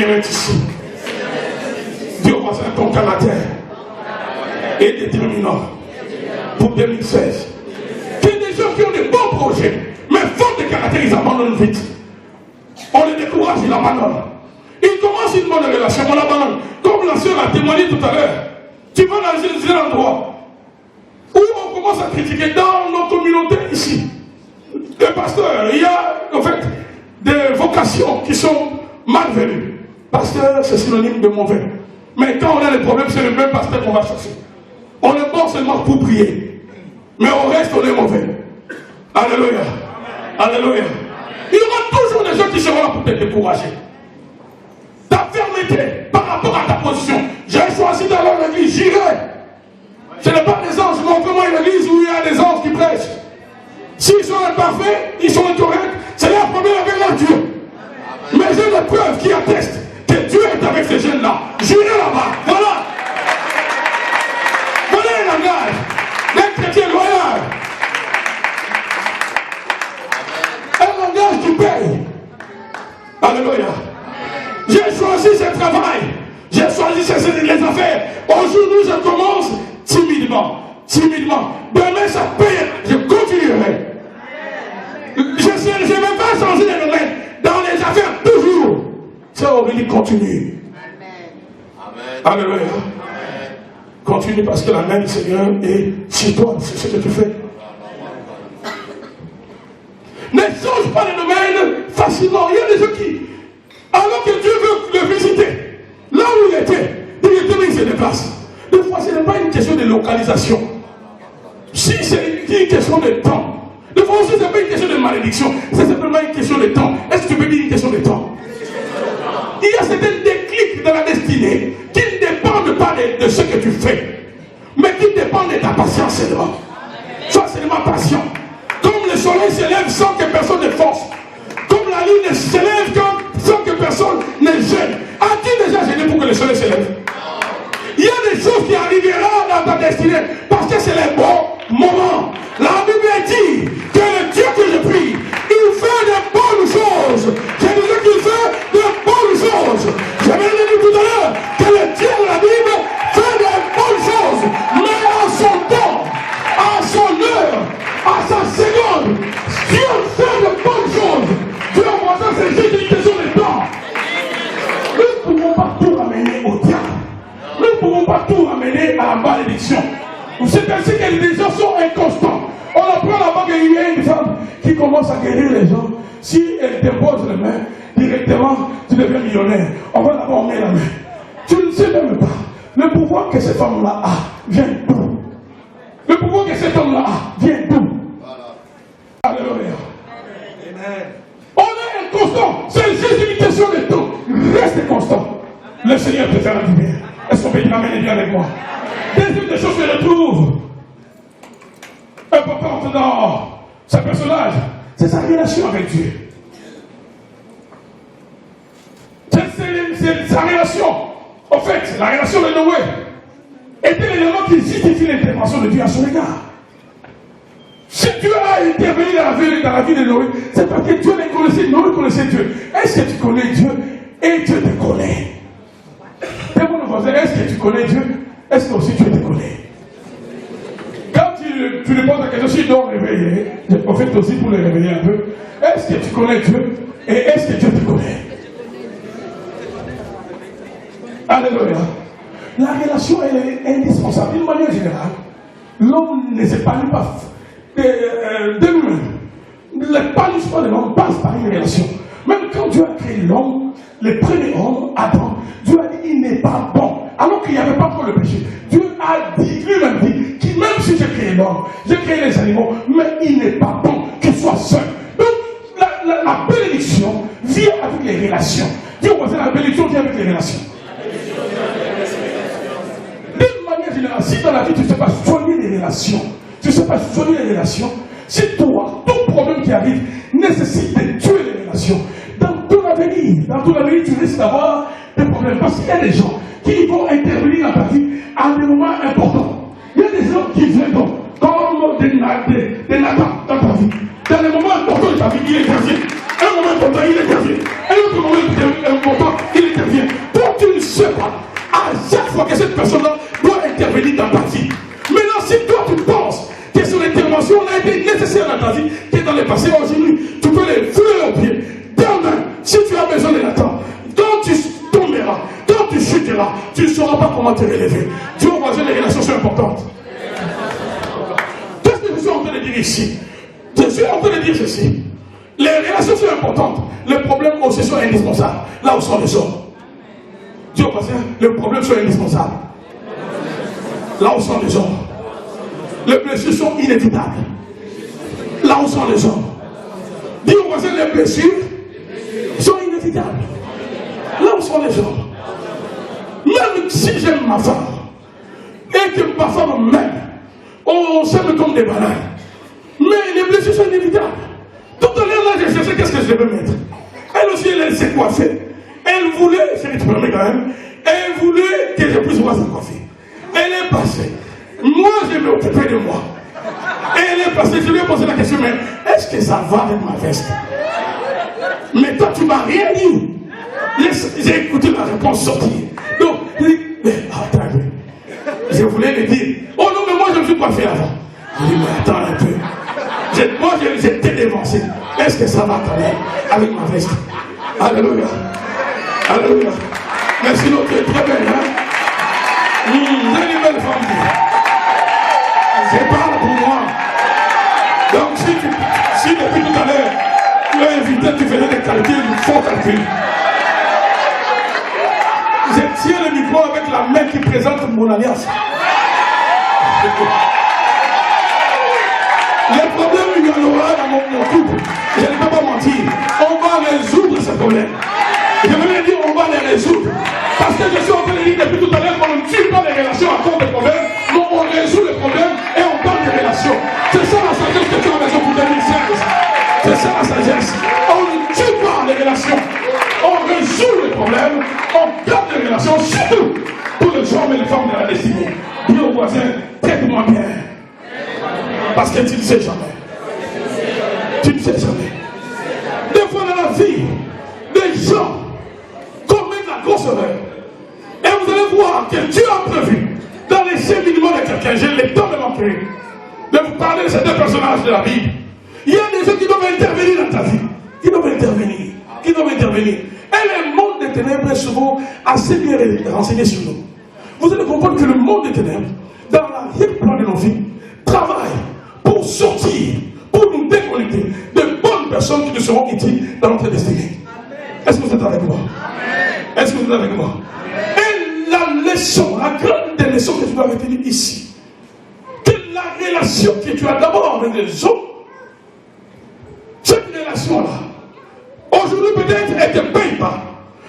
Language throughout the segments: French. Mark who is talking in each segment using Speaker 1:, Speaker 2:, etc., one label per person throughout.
Speaker 1: Seigneur est ici. Dis au voisin, ton caractère est déterminant pour 2016. Il y a des gens qui ont des bons projets, mais faute de caractère, ils abandonnent vite. On les décourage, ils abandonnent. Ils commencent une bonne relation, on l'abandonne. Comme la sœur a témoigné tout à l'heure. Tu vas dans un endroit où on commence à critiquer dans nos communautés ici. Les pasteurs, il y a en fait des vocations qui sont malvenues. Pasteur, c'est synonyme de mauvais. Mais quand on a des problèmes, c'est le même pasteur qu'on va chercher. On est bon seulement pour prier. Mais au reste, on est mauvais. Alléluia. Alléluia. Il y aura toujours des gens qui seront là pour te décourager. Ta fermeté par rapport à ta position. J'ai choisi d'aller à l'église, j'irai. Ce n'est pas des anges, montre-moi une église où il y a des anges qui prêchent. S'ils sont imparfaits, ils sont incorrects, c'est leur problème avec leur Dieu. Mais j'ai des preuves qui attestent que Dieu est avec ces jeunes-là. J'irai là-bas. Voilà. Voilà un langage d'un chrétien loyal. Un langage qui paye. Alléluia. J'ai choisi ce travail. J'ai choisi les affaires. Aujourd'hui, je commence timidement. Timidement. Demain, ça paye. Je continuerai. Je ne vais pas changer de domaine. Dans les affaires, toujours. Ça aurait continue. Amen. Alléluia. Amen. Continue parce que la main du Seigneur est sur toi. C'est ce que tu fais. Ne change pas de domaine facilement. Il y a des gens qui, alors que Dieu veut le visiter, là où il était, il se déplace. Des fois, ce n'est pas une question de localisation. Si c'est une question de temps, des fois aussi, ce n'est pas une question de malédiction, c'est simplement une question de temps. Est-ce que tu peux dire une question de temps? Il y a certains déclics dans la destinée qui ne dépendent pas de ce que tu fais, mais qui dépendent de ta patience seulement. Sois seulement patient. Comme le soleil se lève sans que personne ne force, comme la lune se lève sans que personne ne gêne. As-tu déjà gêné pour que le soleil se lève? Il y a des choses qui arriveront dans ta destinée parce que c'est les bons moments. La Bible dit que le Dieu que je prie, il fait de bonnes choses. Je disais qu'il fait de bonnes choses. J'avais dit tout à l'heure que le Dieu de la Bible fait de bonnes choses. Mais à son temps, à son heure, à sa seconde, Dieu fait de bonnes choses. Dieu envoie ça, c'est juste une question de temps. Nous ne pouvons pas tout ramener au diable. Nous ne pouvons pas tout ramener à la malédiction. C'est ainsi que les gens sont inconstants. On apprend là-bas qu'il y a une femme qui commence à guérir les gens. Si elle dépose les mains, directement, tu deviens millionnaire. On va d'abord mettre la main. Tu ne sais même pas. Le pouvoir que cette femme-là a vient d'où? Le pouvoir que cet homme-là a vient d'où? Alléluia. On est inconstant. C'est juste une question de temps. Reste constant. Le Seigneur te fera du bien. Est-ce qu'on peut dire amen et bien avec moi? Deuxième des choses que je trouve importante dans ce personnage, c'est sa relation avec Dieu. C'est sa relation. En fait, la relation de Noé était l'élément qui justifie l'intervention de Dieu à son égard. Si Dieu a intervenu dans la vie de Noé, c'est parce que Dieu les connaissait. Noé connaissait Dieu. Est-ce que tu connais Dieu et Dieu te connaît? Demande au voisin, est-ce que tu connais Dieu? Est-ce que aussi Dieu te connaît? Quand tu lui poses la question, s'il doit réveiller, je profite aussi pour le réveiller un peu. Est-ce que tu connais Dieu? Et est-ce que Dieu te connaît? Alléluia. La relation est indispensable. D'une manière générale, l'homme ne s'épanouit pas de lui-même. L'épanouissement de l'homme passe par une relation. Même quand Dieu a créé l'homme, le premier homme, Adam, Dieu a dit il n'est pas bon. Alors qu'il n'y avait pas trop le péché. Dieu a dit, lui-même dit, que même si j'ai créé l'homme, j'ai créé les animaux, mais il n'est pas bon qu'il soit seul. Donc, la bénédiction vient avec les relations. Dis au voisin, la bénédiction vient avec les relations. D'une manière générale, si dans la vie tu ne sais pas soigner les relations, tu ne sais pas soigner les relations, si toi, tout problème qui arrive nécessite de tuer les relations, dans ton avenir, tu risques d'avoir des problèmes. Parce qu'il y a des gens qui vont intervenir dans ta vie à des moments importants. Il y a des gens qui viennent donc, comme des Nathan dans ta vie. Dans les moments importants de ta vie, il intervient. Un moment important, il intervient. Un autre moment important, il intervient. Toi, tu ne sais pas, à chaque fois que cette personne-là doit intervenir dans ta vie. Maintenant, si toi, tu penses que son intervention n'a été nécessaire dans ta vie, qui est dans le passé, aujourd'hui, tu peux les fouler aux pieds. Demain, si tu as besoin de l'attendre, quand tu tomberas, quand tu chuteras, tu ne sauras pas comment te relever. Dieu voisin, les relations sont importantes. Qu'est-ce que je suis en train de dire ici? Je suis en train de dire ceci. Les relations sont importantes. Les problèmes aussi sont indispensables. Là où sont les hommes. Dieu voisin, les problèmes sont indispensables. Là où sont les hommes. Les blessures sont inévitables. Là où sont les hommes. Dieu voisin, les blessures sont inévitables. Là où sont les hommes. Même si j'aime ma femme, et que ma femme m'aime, on s'aime comme des bananes. Mais les blessures sont inévitables. Tout à l'heure, là, j'ai cherché qu'est-ce que je devais mettre. Elle aussi, elle s'est coiffée. Elle voulait, c'est quand même, elle voulait que je puisse voir sa coiffure. Elle est passée. Moi, je vais m'occuper de moi. Elle est passée, je lui ai posé la question, mais est-ce que ça va avec ma veste? Mais toi, tu m'as rien dit. J'ai écouté la réponse sortir. Donc, mais attends un peu. Je voulais le dire. Oh non, mais moi, je me suis coiffé avant. Je dis, mais attends un peu. Moi, j'étais dévancé. Est-ce que ça va quand même avec ma veste? Alléluia. Alléluia. Mais sinon, tu es très belle, hein? Vous avez une belle femme. Je parle pour moi. Donc, si depuis tout à l'heure, tu as invité, tu faisais des calculs, faux calculs. Je tiens le micro avec la main qui présente mon alliance. Les problèmes, il y en aura dans mon couple. Je ne peux pas mentir. On va résoudre ces problèmes. Je veux dire, on va les résoudre. Parce que je suis en train de dire depuis tout à l'heure qu'on ne tue pas les relations à cause des problèmes. Non, on résout les problèmes et on parle des relations. C'est ça la sagesse que tu as besoin pour 2016. C'est ça la sagesse. On ne tue pas les relations. On résout les problèmes. On garde les relations, surtout pour les hommes et les femmes de la destinée. Dis au voisin, traite-moi bien. Parce que tu ne sais jamais. Tu ne sais jamais. Des fois dans la vie, des gens commettent la grosse erreur. Et vous allez voir que Dieu a prévu, dans les cheminements de quelqu'un, j'ai le temps de manquer, de vous parler de ces deux personnages de la Bible. Il y a des gens qui doivent intervenir dans ta vie. Qui doivent intervenir. Qui doivent intervenir. Et le monde des ténèbres est souvent assez bien renseigné sur nous. Vous allez comprendre que le monde des ténèbres, dans la vie plan de nos vies, travaille pour sortir, pour nous déconnecter de bonnes personnes qui nous seront utiles dans notre destinée. Est-ce que vous êtes avec moi? Est-ce que vous êtes avec moi? Et la leçon, la grande des leçons que tu dois retenir ici, que la relation que tu as d'abord avec les autres, cette relation-là, aujourd'hui peut-être elle ne te paye pas.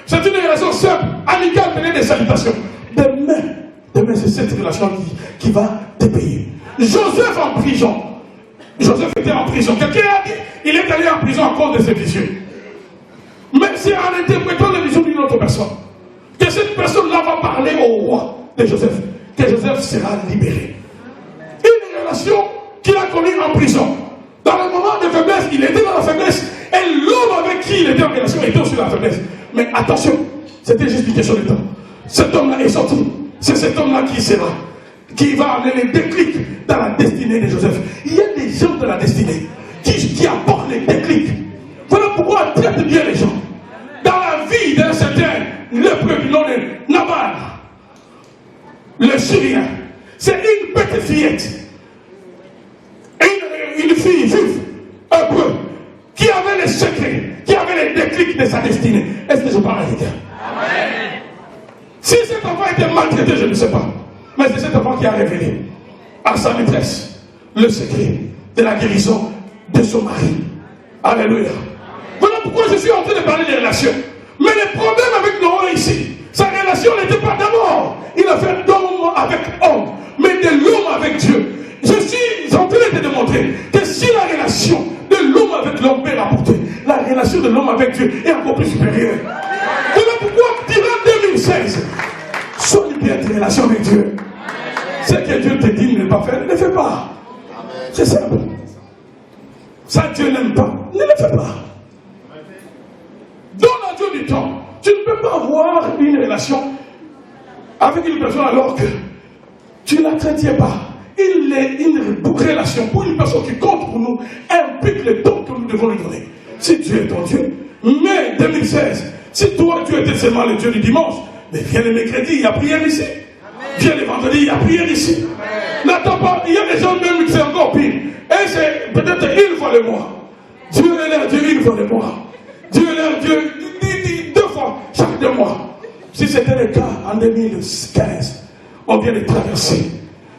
Speaker 1: C'est une relation simple, amicale, tenez des salutations. Demain c'est cette relation qui va te payer. Joseph en prison. Joseph était en prison. Quelqu'un a dit, il est allé en prison à cause de ses visions. Mais c'est en interprétant les visions d'une autre personne que cette personne-là va parler au roi de Joseph, que Joseph sera libéré. Une relation qu'il a connue en prison. Dans le moment de faiblesse, il était dans la faiblesse, et l'homme avec qui il était en relation était aussi dans la faiblesse. Mais attention, c'était juste une question de temps. Cet homme-là est sorti. C'est cet homme-là qui sera, qui va amener les déclics dans la destinée de Joseph. Il y a des gens de la destinée qui apportent les déclics. Voilà pourquoi on traite bien les gens. Dans la vie d'un certain lépreux du nom de Nabal, le Syrien, c'est une petite fillette, une fille juive, un peu, qui avait les secrets, qui avait les déclics de sa destinée. Est-ce que je parle à quelqu'un? Si cet enfant était maltraité, je ne sais pas. Mais c'est cet enfant qui a révélé à sa maîtresse le secret de la guérison de son mari. Alléluia. Voilà pourquoi je suis en train de parler des relations. Mais le problème avec Noé ici, sa relation n'était pas d'abord. Il a fait d'homme avec homme, mais de l'homme avec Dieu. Je suis en train de te démontrer que si la relation de l'homme avec l'homme peut rapporter, la relation de l'homme avec Dieu est encore plus supérieure. Voilà pourquoi, durant 2016, sois bien tes relations avec Dieu. Ce que Dieu te dit de ne pas faire, ne le fais pas. C'est simple. Ça, Dieu n'aime pas, ne le fais pas. temps, tu ne peux pas avoir une relation avec une personne alors que tu ne la traites pas. Une relation pour une personne qui compte pour nous implique le temps que nous devons lui donner. Si Dieu est ton Dieu, mai 2016, si toi tu étais seulement le Dieu du dimanche, mais viens le mercredi, il y a prière ici. Viens le vendredi, il y a prière ici. N'attends pas, il y a des gens même qui c'est encore pire. Et c'est peut-être une fois le mois. Dieu est leur Dieu une fois le mois. Dieu est leur Dieu 2 fois chaque 2 mois. Si c'était le cas en 2015, on vient de traverser.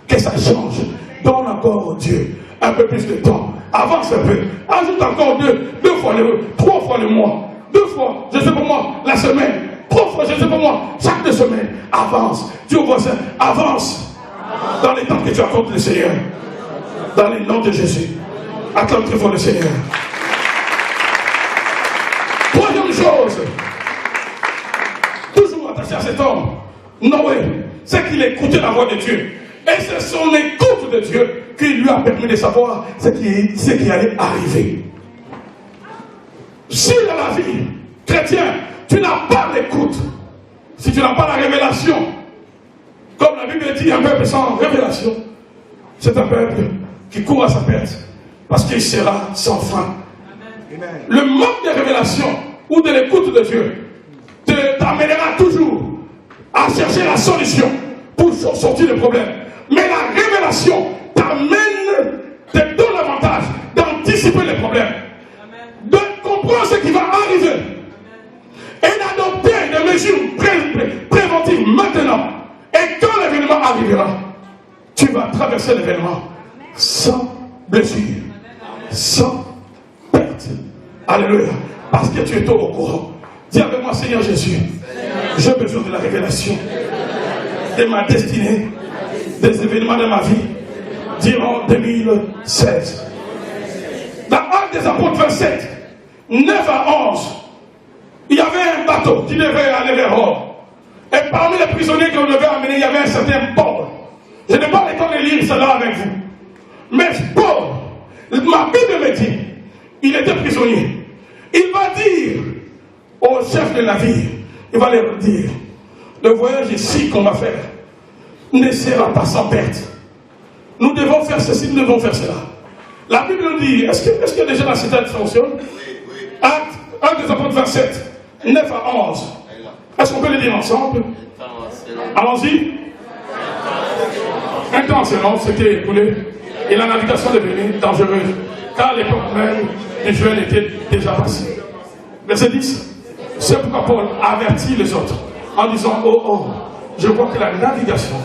Speaker 1: Que ça change. Donne encore au Dieu un peu plus de temps. Avance un peu. Ajoute encore 2 fois 3 fois le mois. 2 fois, je sais pas moi, la semaine. 3 fois, je sais pas moi, chaque 2 semaines. Avance. Dis au voisin, avance. Dans les temps que tu accordes le Seigneur. Dans le nom de Jésus. Acclame très fort le Seigneur. Troisième chose. Toujours attaché à cet homme. Noé, c'est qu'il écoutait la voix de Dieu. Et c'est son écoute de Dieu qui lui a permis de savoir ce qui allait arriver. Si dans la vie chrétienne, tu n'as pas l'écoute, si tu n'as pas la révélation, comme la Bible dit, un peuple sans révélation, c'est un peuple qui court à sa perte, parce qu'il sera sans fin. Le manque de révélation ou de l'écoute de Dieu t'amènera toujours à chercher la solution pour sortir du problème. Mais la révélation te donne l'avantage d'anticiper les problèmes, de comprendre ce qui va arriver et d'adopter des mesures préventives maintenant. Et quand l'événement arrivera, tu vas traverser l'événement sans blessure, sans perte. Alléluia. Parce que tu es au courant. Dis avec moi, Seigneur Jésus, j'ai besoin de la révélation de ma destinée, des événements de ma vie durant 2016. Dans Actes des Apôtres 27, 9 à 11, il y avait un bateau qui devait aller vers Rome. Et parmi les prisonniers qu'on devait amener, il y avait un certain Paul. Je n'ai pas le temps de lire cela avec vous. Mais Paul, ma Bible me dit, il était prisonnier. Il va dire au chef de navire, il va leur dire, le voyage ici qu'on va faire ne sera pas sans perte. Nous devons faire ceci, nous devons faire cela. La Bible nous dit, est-ce qu'il y a déjà la citation qui fonctionne? Actes des Apôtres 27, 9 à 11. Est-ce qu'on peut le dire ensemble? Allons-y. Un temps selon s'était écoulé et la navigation devenue dangereuse, car l'époque même du Joël était déjà passée. Verset 10. C'est pourquoi Paul avertit les autres en disant, oh, je vois que la navigation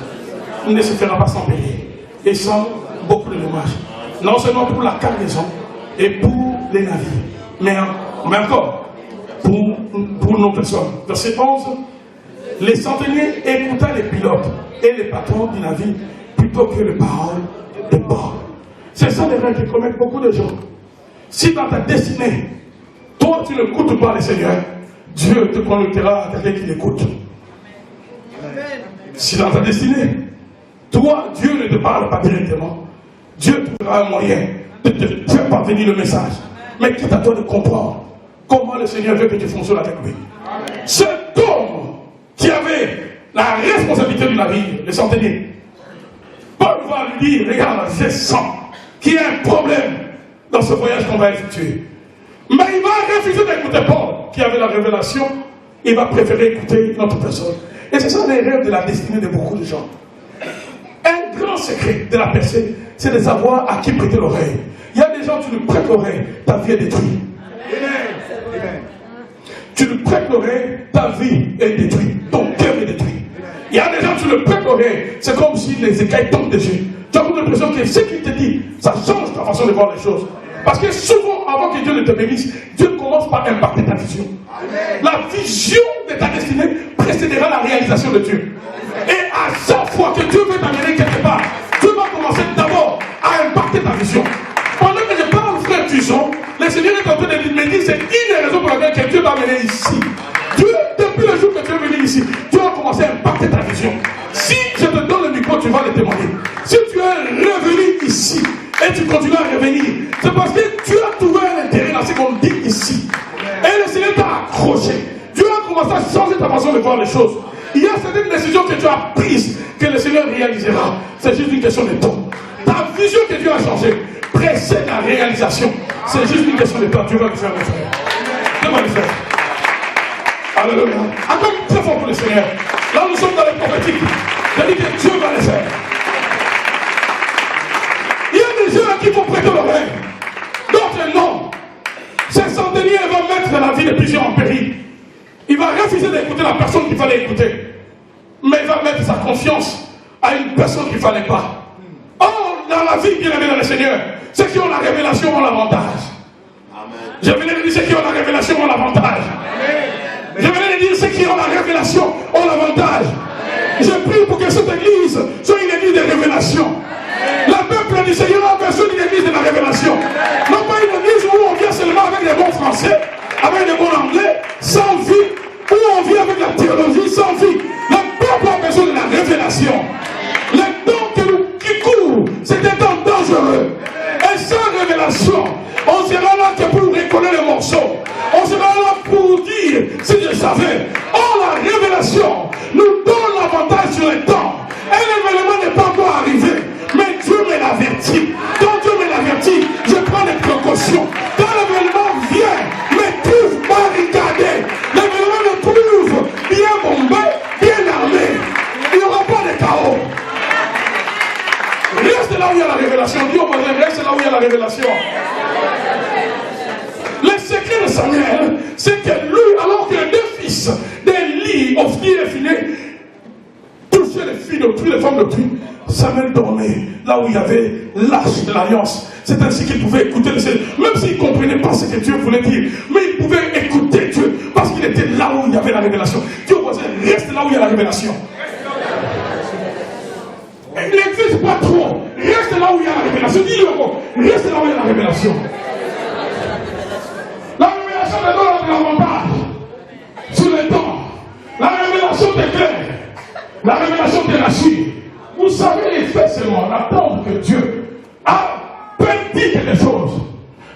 Speaker 1: ne se fera pas sans payer et sans beaucoup de dommages. Non seulement pour la cargaison et pour les navires, mais encore pour nos personnes. Verset 11. Les centeniers écoutaient les pilotes et les patrons du navire plutôt que les paroles de Paul. C'est ça les règles que commettent beaucoup de gens. Si dans ta destinée, toi tu n'écoutes pas le Seigneur, Dieu te connectera à quelqu'un qui l'écoute. Si dans ta destinée, toi, Dieu ne te parle pas directement, Dieu trouvera un moyen de te faire parvenir le message. Mais c'est à toi de comprendre comment le Seigneur veut que tu fonctionnes avec lui. Cet homme qui avait la responsabilité du navire, le centenier, Paul va lui dire, regarde, je sens qu'il y a un problème dans ce voyage qu'on va effectuer. Mais il va refuser d'écouter Paul, qui avait la révélation. Il va préférer écouter une autre personne. Et c'est ça les rêves de la destinée de beaucoup de gens. Un grand secret de la percée, c'est de savoir à qui prêter l'oreille. Il y a des gens, tu lui prêtes l'oreille, ta vie est détruite. Tu lui prêtes l'oreille, ta vie est détruite. Ton cœur est détruit. Il y a des gens, tu lui prêtes l'oreille, c'est comme si les écailles tombent dessus. Tu as l'impression que ce qu'il te dit, ça change ta façon de voir les choses. Parce que souvent, avant que Dieu ne te bénisse, Dieu commence par impacter ta vision. La vision de ta destinée précédera la réalisation de Dieu. Et à chaque fois que Dieu veut t'amener quelque part, Dieu va commencer d'abord à impacter ta vision. Pendant que je parle, frère Tuson, le Seigneur est en train de me dire, c'est une des raisons pour laquelle Dieu t'a amené ici. Dieu, depuis le jour que tu es venu ici, Dieu a commencé à impacter ta vision. Si je te donne le micro, tu vas le témoigner. Si tu es revenu ici, et tu continues à revenir, c'est parce que tu as trouvé un intérêt dans ce qu'on dit ici. Et le Seigneur t'a accroché. Dieu a commences à changer ta façon de voir les choses. Il y a certaines décisions que tu as prises que le Seigneur réalisera. C'est juste une question de temps. Ta vision que Dieu a changée précède la réalisation. C'est juste une question de temps. Dieu va le faire, mon frère. Dieu va le faire. Alléluia. Attends très fort pour le Seigneur. Là, nous sommes dans les prophétiques. Je dis que Dieu va le faire. Il y a des gens à qui il faut prêter l'oreille. D'autres non. Ces centeniers vont mettre la vie de plusieurs en péril. Il va refuser d'écouter la personne qu'il fallait écouter. Mais il va mettre sa confiance à une personne qu'il ne fallait pas. Or, dans la vie bien aimée dans le Seigneur, ceux qui ont la révélation ont l'avantage. Je venais de dire ceux qui ont la révélation ont l'avantage. Je venais de dire ceux qui ont la révélation ont l'avantage. Je prie pour que cette église soit une église de révélation. Le peuple du Seigneur a besoin d'une église de la révélation. Non pas une église où on vient seulement avec des bons français, avec des bons anglais, sans vie, où on vient avec la théologie sans vie. Le peuple a besoin de la révélation. Les temps qui courent, c'est des temps dangereux. Et sans révélation, on sera là que pour récoller les morceaux. On sera là pour dire si je savais. Or, la révélation nous donne l'avantage sur les temps. Et l'événement n'est pas encore arrivé. Mais Dieu me l'avertit. Quand Dieu me l'avertit, je prends des précautions. Quand l'événement vient, me trouve barricadé. L'événement me trouve bien bombé, bien armé. Il n'y aura pas de chaos. Reste là où il y a la révélation. Dis au voisin, reste là où il y a la révélation. Le secret de Samuel, c'est que lui, alors que les deux fils d'Élie, Ophni et Phiné, touchaient les filles d'autrui, les femmes d'autrui, Samuel dormait là où il y avait l'arche de l'alliance. C'est ainsi qu'il pouvait écouter le Seigneur. Même s'il ne comprenait pas ce que Dieu voulait dire, mais il pouvait écouter Dieu parce qu'il était là où il y avait la révélation. Dieu voisin, reste là où il y a la révélation. N'existe pas trop. Reste là où il y a la révélation. Dis-le encore. Reste là où il y a la révélation. La révélation te donne l'avantage sur le temps. La révélation t'éclaire. La révélation te rassure. Vous savez les faits seulement, l'attendre que Dieu a dit quelque chose.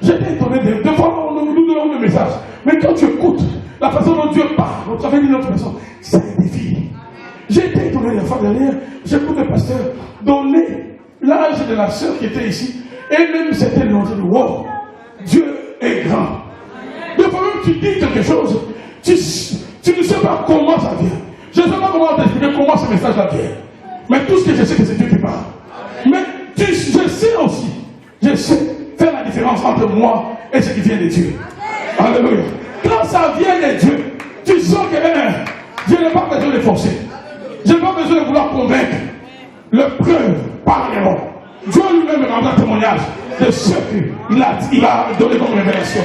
Speaker 1: J'étais étonné de fois nous donnons le message. Mais quand tu écoutes la façon dont Dieu parle, vous savez notre personne, ça édifie. J'ai été étonné la fois dernière, j'écoute le pasteur donner l'âge de la sœur qui était ici, et même c'était le de wow, Dieu est grand. Des fois même tu dis quelque chose, tu ne sais pas comment ça vient. Je ne sais pas comment t'expliquer comment ce message-là vient. Mais tout ce que je sais, c'est Dieu qui parle. Mais je sais aussi, je sais faire la différence entre moi et ce qui vient de Dieu. Alléluia. Quand ça vient de Dieu, tu sens que je n'ai pas besoin de forcer. Je n'ai pas besoin de vouloir convaincre. Le preuve parleront. Dieu lui-même rendra témoignage de ce qu'il a donné comme révélation.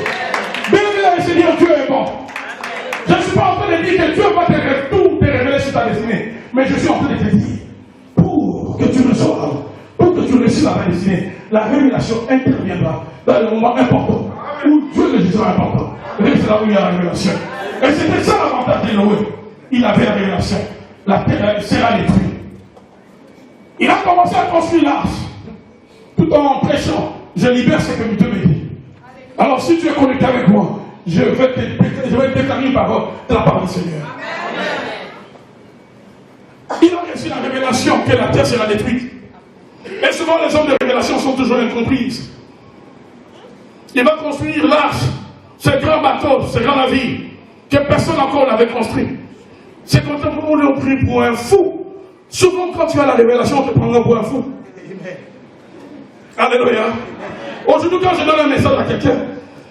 Speaker 1: Bien le Seigneur, Dieu est bon. Je ne suis pas en train de dire que Dieu va te révéler sur ta destinée. Mais je suis en train de te dire, pour que tu reçoives, pour que tu réussisses à ta destinée, la révélation interviendra dans le moment important où Dieu le jugera important. C'est là où il y a la révélation. Et c'était ça l'avantage de Noé. Il avait la révélation. La terre sera détruite. Il a commencé à construire l'arche. Tout en prêchant, je libère ce que Dieu me dit. Alors si tu es connecté avec moi, je vais te déclarer une parole de la part du Seigneur. Il a reçu la révélation que la terre sera détruite. Et souvent les hommes de révélation sont toujours incomprises. Il va construire l'arche, ce grand bateau, ce grand navire, que personne encore n'avait construit. C'est quand on est pris pour un fou. Souvent quand tu as la révélation, on te prendra pour un fou. Alléluia. Aujourd'hui quand je donne un message à quelqu'un,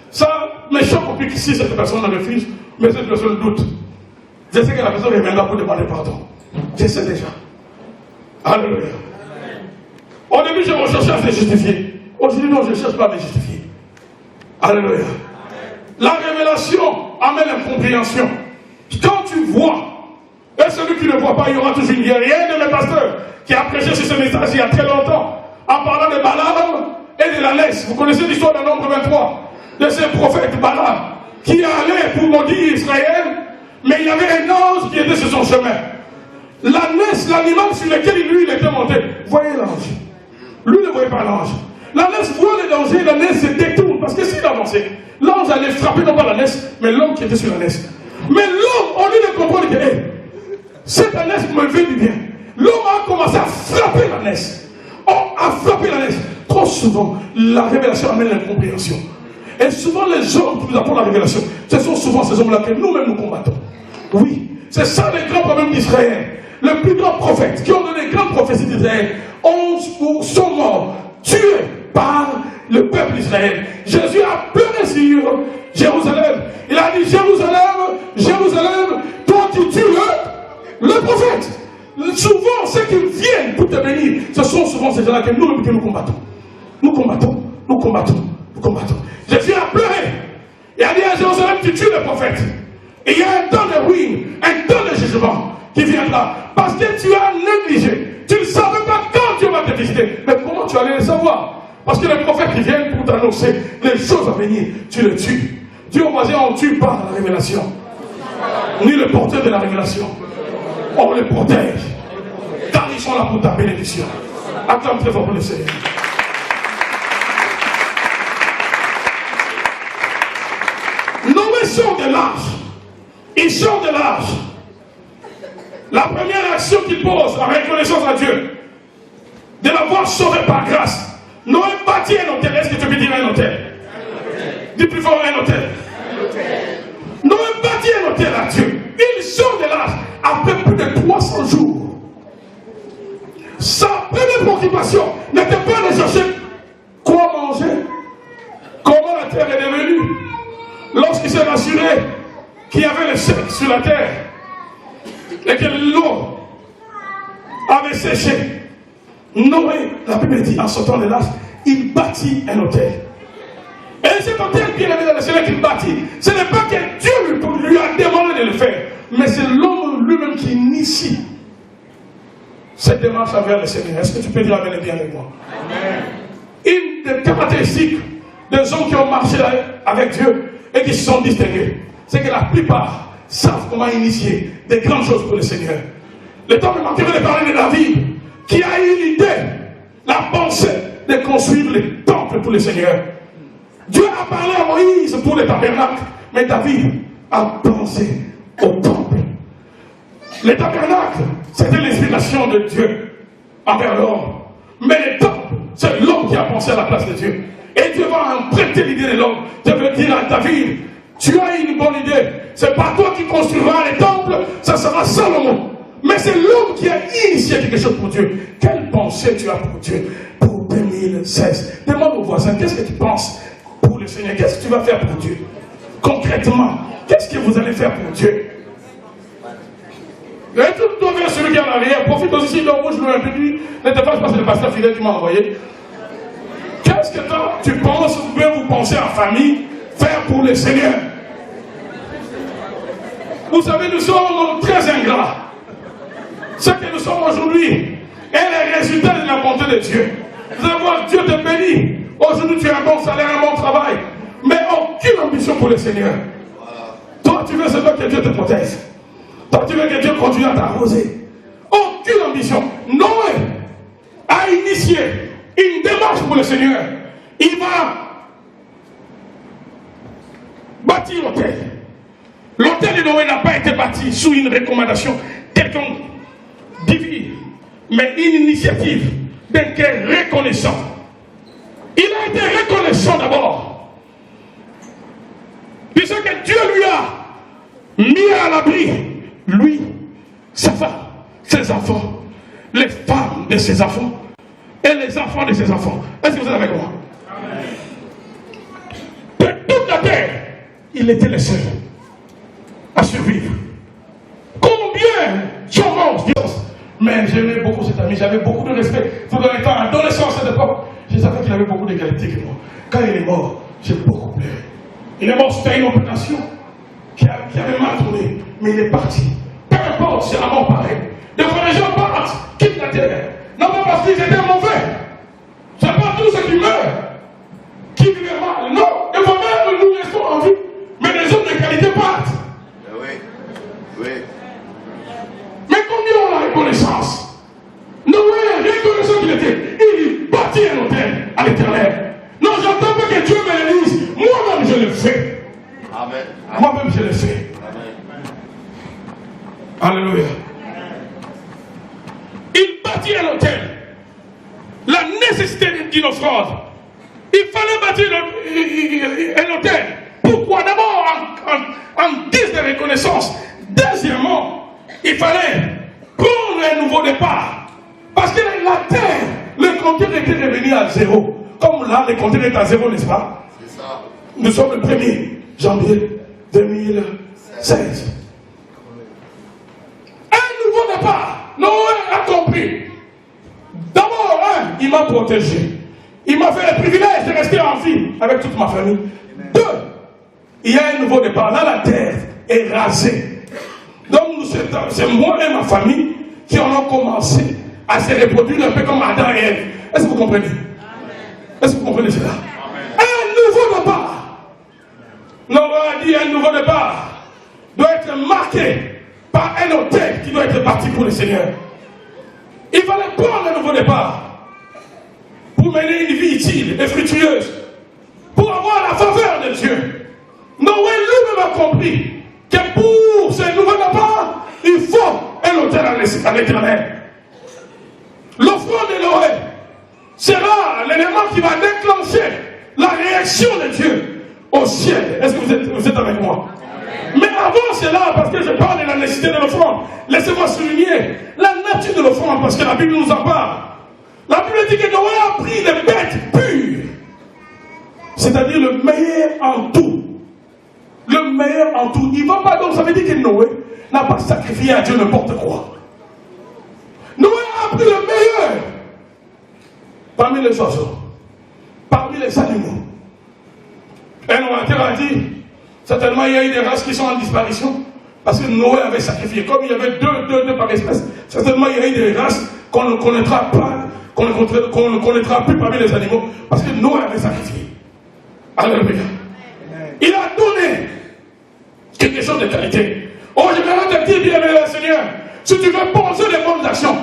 Speaker 1: ça me choque au plus que si cette personne le refuse, mais cette personne doute. Je sais que la personne reviendra pour demander pardon. Je sais déjà. Alléluia. Au début, je recherchais à se justifier. Aujourd'hui, non, je ne cherche pas à me justifier. Alléluia. La révélation amène l'incompréhension. Quand tu vois, et celui qui ne voit pas, il y aura toujours une guerre. Il y a un de mes pasteurs qui a prêché sur ce message il y a très longtemps, en parlant de Balaam et de la laisse. Vous connaissez l'histoire d'un Nombre 23, de ce prophète Balaam, qui allait pour maudire Israël, mais il y avait un ange qui était sur son chemin. La laisse, l'animal sur lequel lui il était monté, voyez l'ange. Lui ne voyait pas l'ange. La laisse voit le danger, la laisse se détourne, parce que s'il avançait, l'ange allait frapper non pas la laisse, mais l'homme qui était sur la laisse. Mais l'homme, au lieu de comprendre que cette ânesse me fait du bien, l'homme a commencé à frapper l'ânesse. A frappé l'ânesse. Trop souvent, la révélation amène l'incompréhension. Et souvent, les hommes qui nous apportent la révélation, ce sont souvent ces hommes-là que nous-mêmes nous combattons. Oui, c'est ça le grand problème d'Israël. Les plus grands prophètes qui ont donné les grandes prophéties d'Israël sont morts, tués par le peuple d'Israël. Jésus a pleuré sur Jérusalem. Il a dit, Jérusalem, Jérusalem, toi tu tues le prophète. Souvent, ceux qui viennent pour te bénir, ce sont souvent ces gens-là que nous combattons. Nous combattons, nous combattons, nous combattons. Jésus a pleuré. Il a dit à Jérusalem, tu tues le prophète. Et il y a un temps de ruine, un temps de jugement qui viendra. Parce que tu as négligé. Tu ne savais pas quand Dieu va te visiter. Mais comment tu allais le savoir? Parce que les prophètes qui viennent pour t'annoncer les choses à venir, tu les tues. Dieu au voisin, on ne tue pas la révélation. Ni le porteur de la révélation. On les protège. Car ils sont là pour ta bénédiction. Acclame très fort pour le Seigneur. Noé sort de l'âge. Il sort de l'âge. La première action qu'il pose, la reconnaissance à Dieu, de l'avoir sauvé par grâce. Noé bâtit un hôtel. Est-ce que tu peux dire un hôtel? Dis plus fort, un hôtel. Noé bâtit un hôtel à Dieu. Il sort de l'âge après plus de 300 jours. Sa première préoccupation n'était pas de chercher quoi manger, comment la terre est devenue. Lorsqu'il s'est rassuré qu'il y avait le sec sur la terre et que l'eau avait séché, Noé, la Bible dit, en sortant de l'âge, il bâtit un hôtel. Et cet hôtel bien aimé dans le Seigneur qu'il bâtit, ce n'est pas que Dieu lui a demandé de le faire, mais c'est l'homme lui-même qui initie cette démarche envers le Seigneur. Est-ce que tu peux dire amen bien avec moi? Amen. Une des caractéristiques des hommes qui ont marché avec Dieu et qui se sont distingués, c'est que la plupart savent comment initier des grandes choses pour le Seigneur. Le temps me manquerait de parler de David, qui a eu l'idée, la pensée de construire les temples pour le Seigneur. Dieu a parlé à Moïse pour les tabernacles, mais David a pensé au temple. Les tabernacles, c'était l'inspiration de Dieu envers l'homme. Mais les temples, c'est l'homme qui a pensé à la place de Dieu. Et Dieu va emprunter l'idée de l'homme. Dieu veut dire à David, tu as une bonne idée. C'est pas toi qui construiras les temples, ça sera Salomon. Mais c'est l'homme qui a initié quelque chose pour Dieu. Quelle pensée tu as pour Dieu pour 2016? Demande au voisin, qu'est-ce que tu penses pour le Seigneur? Qu'est-ce que tu vas faire pour Dieu? Concrètement, qu'est-ce que vous allez faire pour Dieu? Et tout doit vers celui qui est en arrière. Profite aussi de rouge, le public. Ne te fasse pas, c'est le pasteur fidèle qui m'a envoyé. Qu'est-ce que toi, tu penses, ou bien vous pensez en famille, faire pour le Seigneur? Vous savez, nous sommes très ingrats. Ce que nous sommes aujourd'hui est le résultat de la bonté de Dieu. Vous allez voir, Dieu te bénit. Aujourd'hui, tu as un bon salaire, un bon travail. Mais aucune ambition pour le Seigneur. Toi, tu veux seulement que Dieu te protège. Toi, tu veux que Dieu continue à t'arroser. Aucune ambition. Noé a initié une démarche pour le Seigneur. Il va bâtir l'hôtel. L'hôtel de Noé n'a pas été bâti sous une recommandation quelconque divine, mais une initiative d'un cœur reconnaissant. Il a été reconnaissant d'abord, puisque Dieu lui a mis à l'abri, lui, sa femme, ses enfants, les femmes de ses enfants et les enfants de ses enfants. Est-ce que vous êtes avec moi? Amen. De toute la terre, il était le seul à survivre. Combien sont morts? Mais j'aimais beaucoup cet ami, j'avais beaucoup de respect. Tout dans les temps, adolescent à cette époque, je savais qu'il avait beaucoup d'égalité que moi. Quand il est mort, j'ai beaucoup pleuré. Il est mort, c'était une opération qui avait mal tourné, mais il est parti. Peu importe, c'est la mort pareille. Des fois, les gens partent, quittent la terre. Non pas parce qu'ils étaient mauvais. C'est pas tous ceux qui meurent qui vivent mal. Non, des fois même nous restons en vie. Mais les hommes de qualité partent.
Speaker 2: Oui, oui.
Speaker 1: Mais combien ont la reconnaissance? Noé, reconnaissant qu'il était, il bâtit un hôtel à l'Éternel. Non, j'entends pas que Dieu me le dise. Moi-même, je le fais.
Speaker 2: Amen.
Speaker 1: Moi-même, je le fais.
Speaker 2: Amen.
Speaker 1: Alléluia. Il bâtit un hôtel. La nécessité d'une offrande. Il fallait bâtir un hôtel. Pourquoi? D'abord, en guise de reconnaissance. Deuxièmement, il fallait prendre un nouveau départ. Parce que la terre, le compteur était revenu à zéro. Comme là, le compteur est à zéro, n'est-ce pas?
Speaker 2: C'est ça.
Speaker 1: Nous sommes le 1er janvier 2016. Un nouveau départ. Noé a compris. D'abord, il m'a protégé. Il m'a fait le privilège de rester en vie avec toute ma famille. Deux, il y a un nouveau départ. Là, la terre est rasée. Donc, c'est moi et ma famille qui en ont commencé à se reproduire un peu comme Adam et Ève. Est-ce que vous comprenez? Est-ce que vous comprenez cela? Un nouveau départ. Noé a dit un nouveau départ doit être marqué par un hôtel qui doit être bâti pour le Seigneur. Il fallait prendre un nouveau départ pour mener une vie utile et fructueuse, pour avoir la faveur de Dieu. Noé lui-même a compris que pour ce nouveau départ, il faut un hôtel à l'Éternel. L'offrande de Noé sera l'élément qui va déclencher la réaction de Dieu au ciel. Est-ce que vous êtes avec moi? Mais avant cela, parce que je parle de la nécessité de l'offrande, laissez-moi souligner la nature de l'offrande, parce que la Bible nous en parle. La Bible dit que Noé a pris des bêtes pures, c'est-à-dire le meilleur en tout. Le meilleur en tout. Il ne va pas, donc ça veut dire que Noé n'a pas sacrifié à Dieu n'importe quoi. Noé a pris le meilleur parmi les oiseaux, parmi les animaux. Un orateur a dit, certainement il y a eu des races qui sont en disparition, parce que Noé avait sacrifié. Comme il y avait deux par espèce, certainement il y a eu des races qu'on ne connaîtra pas, qu'on ne connaîtra plus parmi les animaux, parce que Noé avait sacrifié. Alléluia. Il a donné quelque chose de qualité. Oh, je vais te dire, bien aimé Seigneur, si tu veux poser des bonnes actions,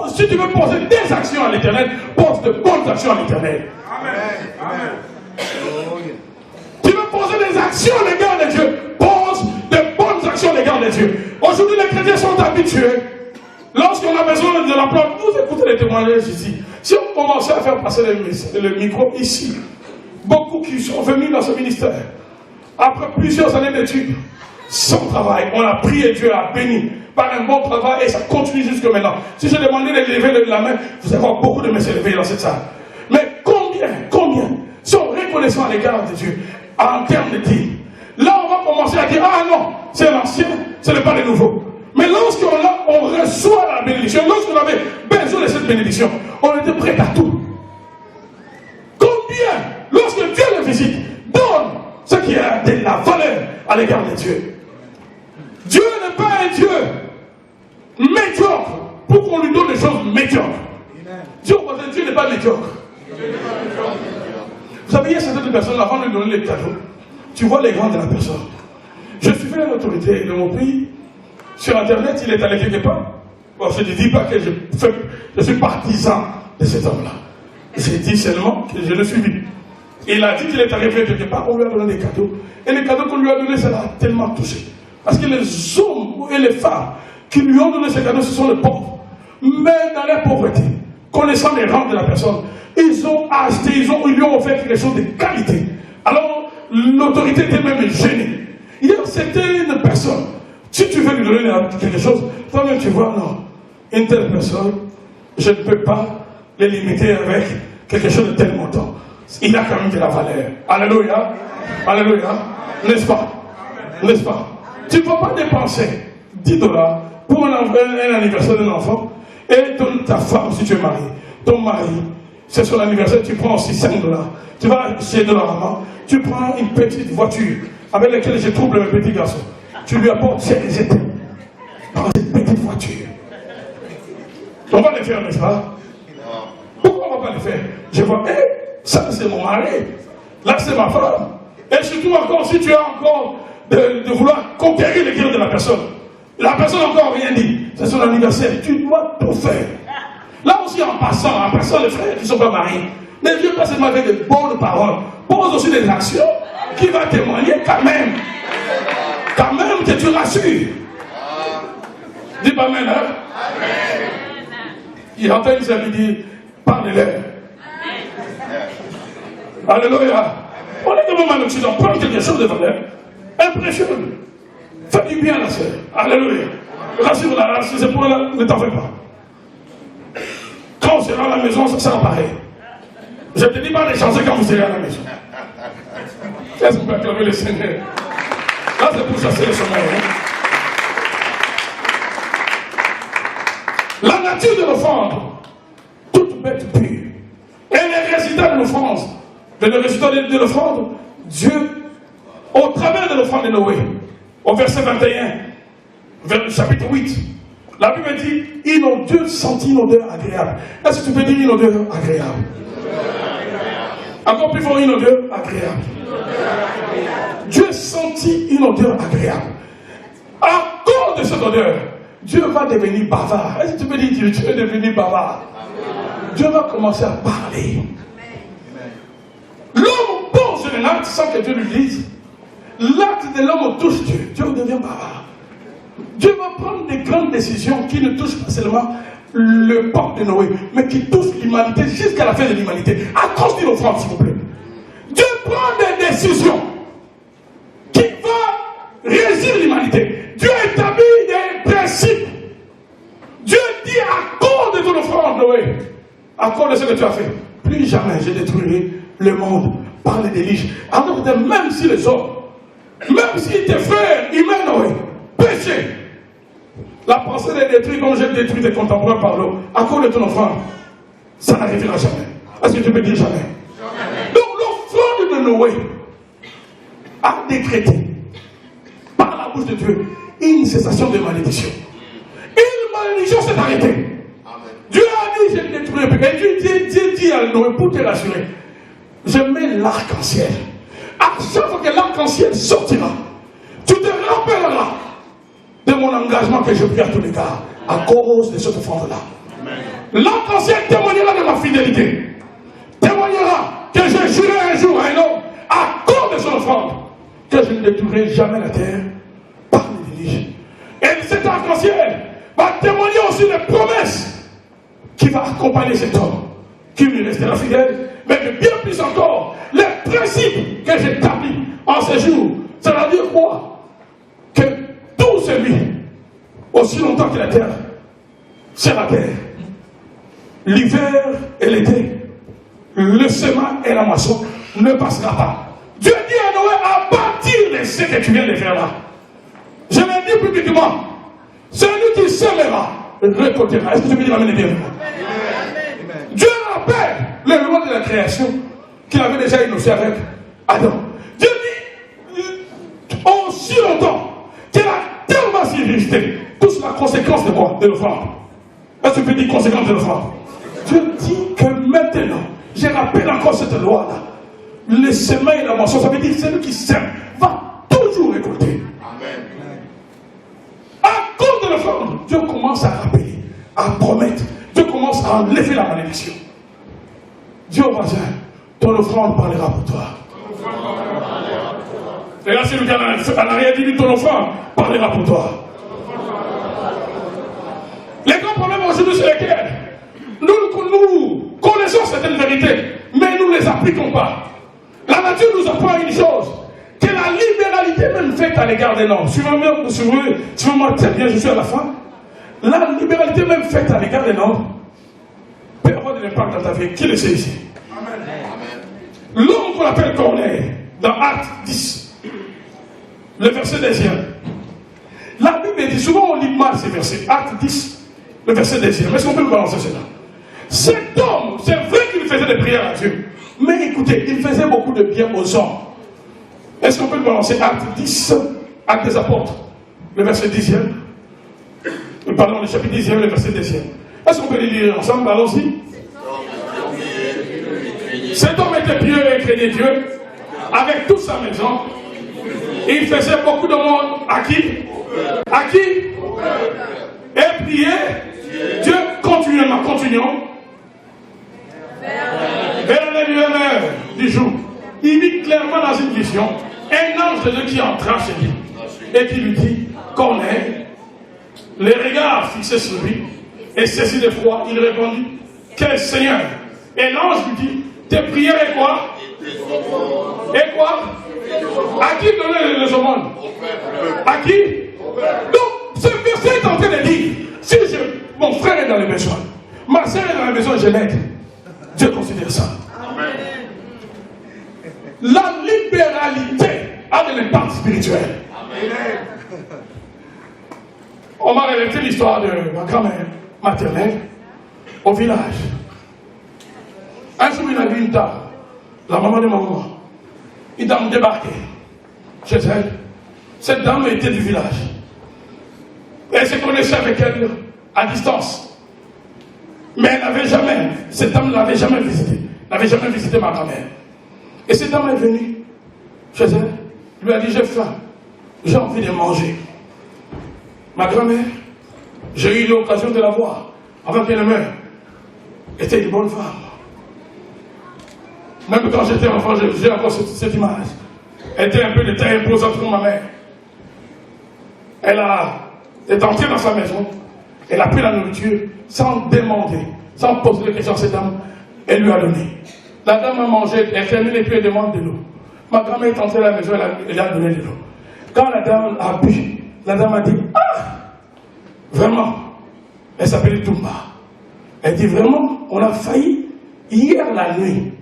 Speaker 1: si tu veux poser des actions à l'Éternel, pose de bonnes actions à l'Éternel.
Speaker 2: Amen. Amen.
Speaker 1: Tu veux poser des actions à l'égard de Dieu, pose de bonnes actions à l'égard de Dieu. Aujourd'hui, les chrétiens sont habitués. Lorsqu'on a besoin de l'emploi, vous écoutez les témoignages ici. Si on commençait à faire passer le micro ici, beaucoup qui sont venus dans ce ministère, après plusieurs années d'études, sans travail, on a prié, Dieu a béni par un bon travail et ça continue jusque maintenant. Si je demandais de lever la main, vous allez avoir beaucoup de mains s'élever dans cette salle. Mais combien sont reconnaissants à l'égard de Dieu en termes de dîmes? Là, on va commencer à dire, ah non, c'est l'ancien, ce n'est pas le nouveau. Mais lorsqu'on reçoit la bénédiction, lorsqu'on avait besoin de cette bénédiction, on était prêt à tout. Combien, lorsque Dieu le visite, donne ce qui a de la valeur à l'égard de Dieu. Dieu n'est pas un Dieu médiocre pour qu'on lui donne des choses médiocres. Dieu n'est pas médiocre. Vous savez, il y a certaines personnes, avant de lui donner les cadeaux, tu vois les grands de la personne. Je suis fait l'autorité de mon pays. Sur Internet, il est allé quelque part. Bon, je ne dis pas que je suis partisan de cet homme-là. J'ai dit seulement que je le suivi. Il a dit qu'il est arrivé quelque part, on lui a donné des cadeaux. Et les cadeaux qu'on lui a donnés, ça l'a tellement touché. Parce que les hommes et les femmes qui lui ont donné ces cadeaux, ce sont les pauvres. Mais dans leur pauvreté, connaissant les rangs de la personne, ils ont acheté, ils lui ont offert quelque chose de qualité. Alors, l'autorité était même gênée. Il y a certaines personnes, si tu veux lui donner quelque chose, toi-même tu vois, non, une telle personne, je ne peux pas les limiter avec quelque chose de tel montant. Il a quand même de la valeur. Alléluia. Alléluia. N'est-ce pas? N'est-ce pas? Tu ne peux pas dépenser 10 $ pour un anniversaire d'un enfant et ta femme, si tu es marié, ton mari, c'est son anniversaire, tu prends aussi 5 $. Tu vas chez de la maman, tu prends une petite voiture avec laquelle je trouble un petit garçon. Tu lui apportes ses étés dans cette petite voiture. On va le faire, n'est-ce pas? Pourquoi on ne va pas le faire? Je vois, ça c'est mon mari, là c'est ma femme. Et surtout encore, si tu as encore de vouloir conquérir le cœur de la personne n'a encore rien dit, c'est son anniversaire, tu dois tout faire. Là aussi en passant les frères qui ne sont pas mariés, ne viens pas seulement avec de bonnes paroles, pose aussi des actions qui vont témoigner quand même que tu rassures. Dis pas amen, hein? Il entend une seule, il dit, parlez-leur. Alléluia. On est comme un Occident, prends quelque chose de valeur. Impressionne. Fais du bien, la sœur. Alléluia. Rassure-la, si c'est pour elle, ne t'en fais pas. Quand on sera à la maison, ça sera pareil. Je ne te dis pas de chancer quand vous serez à la maison. Est-ce qu'on peut acclamer le Seigneur? Là, c'est pour chasser le sommeil. La nature de l'offrande, toute bête pure, et les résultats de l'offrande, le résultat de l'offrande, Dieu, au travers de l'offrande de Noé, au verset 21, vers le chapitre 8, la Bible dit, ils ont Dieu senti une odeur agréable. Est-ce que tu peux dire une odeur agréable? Encore plus fort, une odeur agréable. Dieu sentit une odeur agréable. À cause de cette odeur, Dieu va devenir bavard. Est-ce que tu peux dire Dieu est devenu bavard? Dieu va commencer à parler. L'homme pose un acte sans que Dieu lui dise. L'acte de l'homme touche Dieu. Dieu devient bavard. Dieu va prendre des grandes décisions qui ne touchent pas seulement le peuple de Noé, mais qui touchent l'humanité jusqu'à la fin de l'humanité. À cause d'une offrande, s'il vous plaît. Dieu prend des décisions qui vont régir l'humanité. Dieu établit des principes. Dieu dit à cause de ton offrande, Noé, à cause de ce que tu as fait, plus jamais je détruirai le monde par les délices. Alors que même si les hommes, même si tes frères humains, Noé, péché, la pensée de détruire comme j'ai détruit tes contemporains par l'eau, à cause de ton offrande, ça n'arrivera jamais. Est-ce que tu peux dire jamais? Donc l'offrande de Noé a décrété par la bouche de Dieu une cessation de malédiction. Une malédiction s'est arrêtée. Dieu a dit, je ne détruirai plus. Et Dieu dit à Noé, pour te rassurer, je mets l'arc-en-ciel. À chaque fois que l'arc-en-ciel sortira, tu te rappelleras de mon engagement que je pris à tous les gars à cause de cette offrande-là. L'arc-en-ciel témoignera de ma fidélité. Témoignera que je jurai un jour à un homme à cause de son offrande que je ne détruirai jamais la terre par les délices. Et cet arc-en-ciel va témoigner aussi des promesses qui va accompagner cet homme qui lui restera fidèle, mais de bien plus encore, les principes que j'établis en ce jour. Ça veut dire quoi? Que tout celui, aussi longtemps que la terre, c'est la terre. L'hiver et l'été, le semin et la moisson ne passera pas. Dieu dit à Noé à bâtir ce que tu viens de faire là. Je l'ai dit publiquement. Celui qui sèmera récoltera. Est-ce que tu peux dire amen et bien? Dieu rappelle les lois de la création qu'il avait déjà énoncé avec Adam. Dieu dit aussi longtemps que la terre va s'y résister. Tout c'est la conséquence de quoi? De l'offrande. Est-ce que tu peux dire conséquence de l'offrande? Dieu dit que maintenant, je rappelle encore cette loi-là. Le semin et la moisson, ça veut dire que celui qui sème va toujours récolter. Amen. À cause de l'offrande, Dieu commence à rappeler, à promettre. Dieu commence à enlever la malédiction. Dis au voisin, ton offrande parlera pour toi. Et là, c'est le gars à l'arrière dit, ton offrande parlera pour toi. Les grands problèmes aujourd'hui, c'est lesquels? Nous connaissons certaines vérités, mais nous ne les appliquons pas. La nature nous apprend une chose, que la libéralité même faite à l'égard des normes. Suivez-moi très bien, je suis à la fin. La libéralité même faite à l'égard des normes peut avoir de l'impact dans ta vie. Qui le sait ici? Amen. L'homme qu'on appelle Corneille, dans Actes 10, le verset 10e. La Bible dit, souvent on lit mal ces versets. Actes 10, le verset 10e. Est-ce qu'on peut le balancer cela? Cet homme, c'est vrai qu'il faisait des prières à Dieu. Mais écoutez, il faisait beaucoup de bien aux hommes. Est-ce qu'on peut le balancer? Actes 10, Actes des Apôtres, le verset 10e. Pardon, le chapitre 10e, le verset 10e. Est-ce qu'on peut les lire ensemble? Allons-y. Cet homme était pieux et craignait Dieu, avec toute sa maison. Et il faisait beaucoup de monde à qui? À qui? Et priait Dieu continuellement. Continuons. Vers les lumières du jour, il dit clairement dans une vision un ange de Dieu qui entra chez lui et qui lui dit, Corneille, les regards fixés sur lui, et saisi d'effroi, il répondit, quel Seigneur? Et l'ange lui dit, tes prières et quoi? Et quoi? À qui donner les aumônes? À qui? Donc, ce verset est en train de dire, si mon frère est dans les besoins, ma soeur est dans les besoins, je l'aide. Dieu considère ça. La libéralité a de l'impact spirituel. On m'a relaté l'histoire de ma grand-mère maternelle au village. Un jour, il a vu une dame, la maman de ma maman, une dame débarquée chez elle. Cette dame était du village. Elle se connaissait avec elle à distance. Mais elle n'avait jamais, cette dame ne l'avait jamais visité. N'avait jamais visité ma grand-mère. Et cette dame est venue chez elle, lui a dit, j'ai faim, j'ai envie de manger. Ma grand-mère, j'ai eu l'occasion de la voir avant qu'elle meure. Était une bonne femme. Même quand j'étais enfant, j'ai encore cette image. Elle était un peu de taille imposante comme ma mère. Elle est entrée dans sa maison, elle a pris la nourriture sans demander, sans poser de questions à cette dame, elle lui a donné. La dame a mangé, elle fermé les pieds et demande de l'eau. Ma grand-mère est entrée à la maison, elle a donné de l'eau. Quand la dame a bu, la dame a dit, ah, vraiment, elle s'appelait Toumba. Elle dit, vraiment, on a failli, hier la nuit,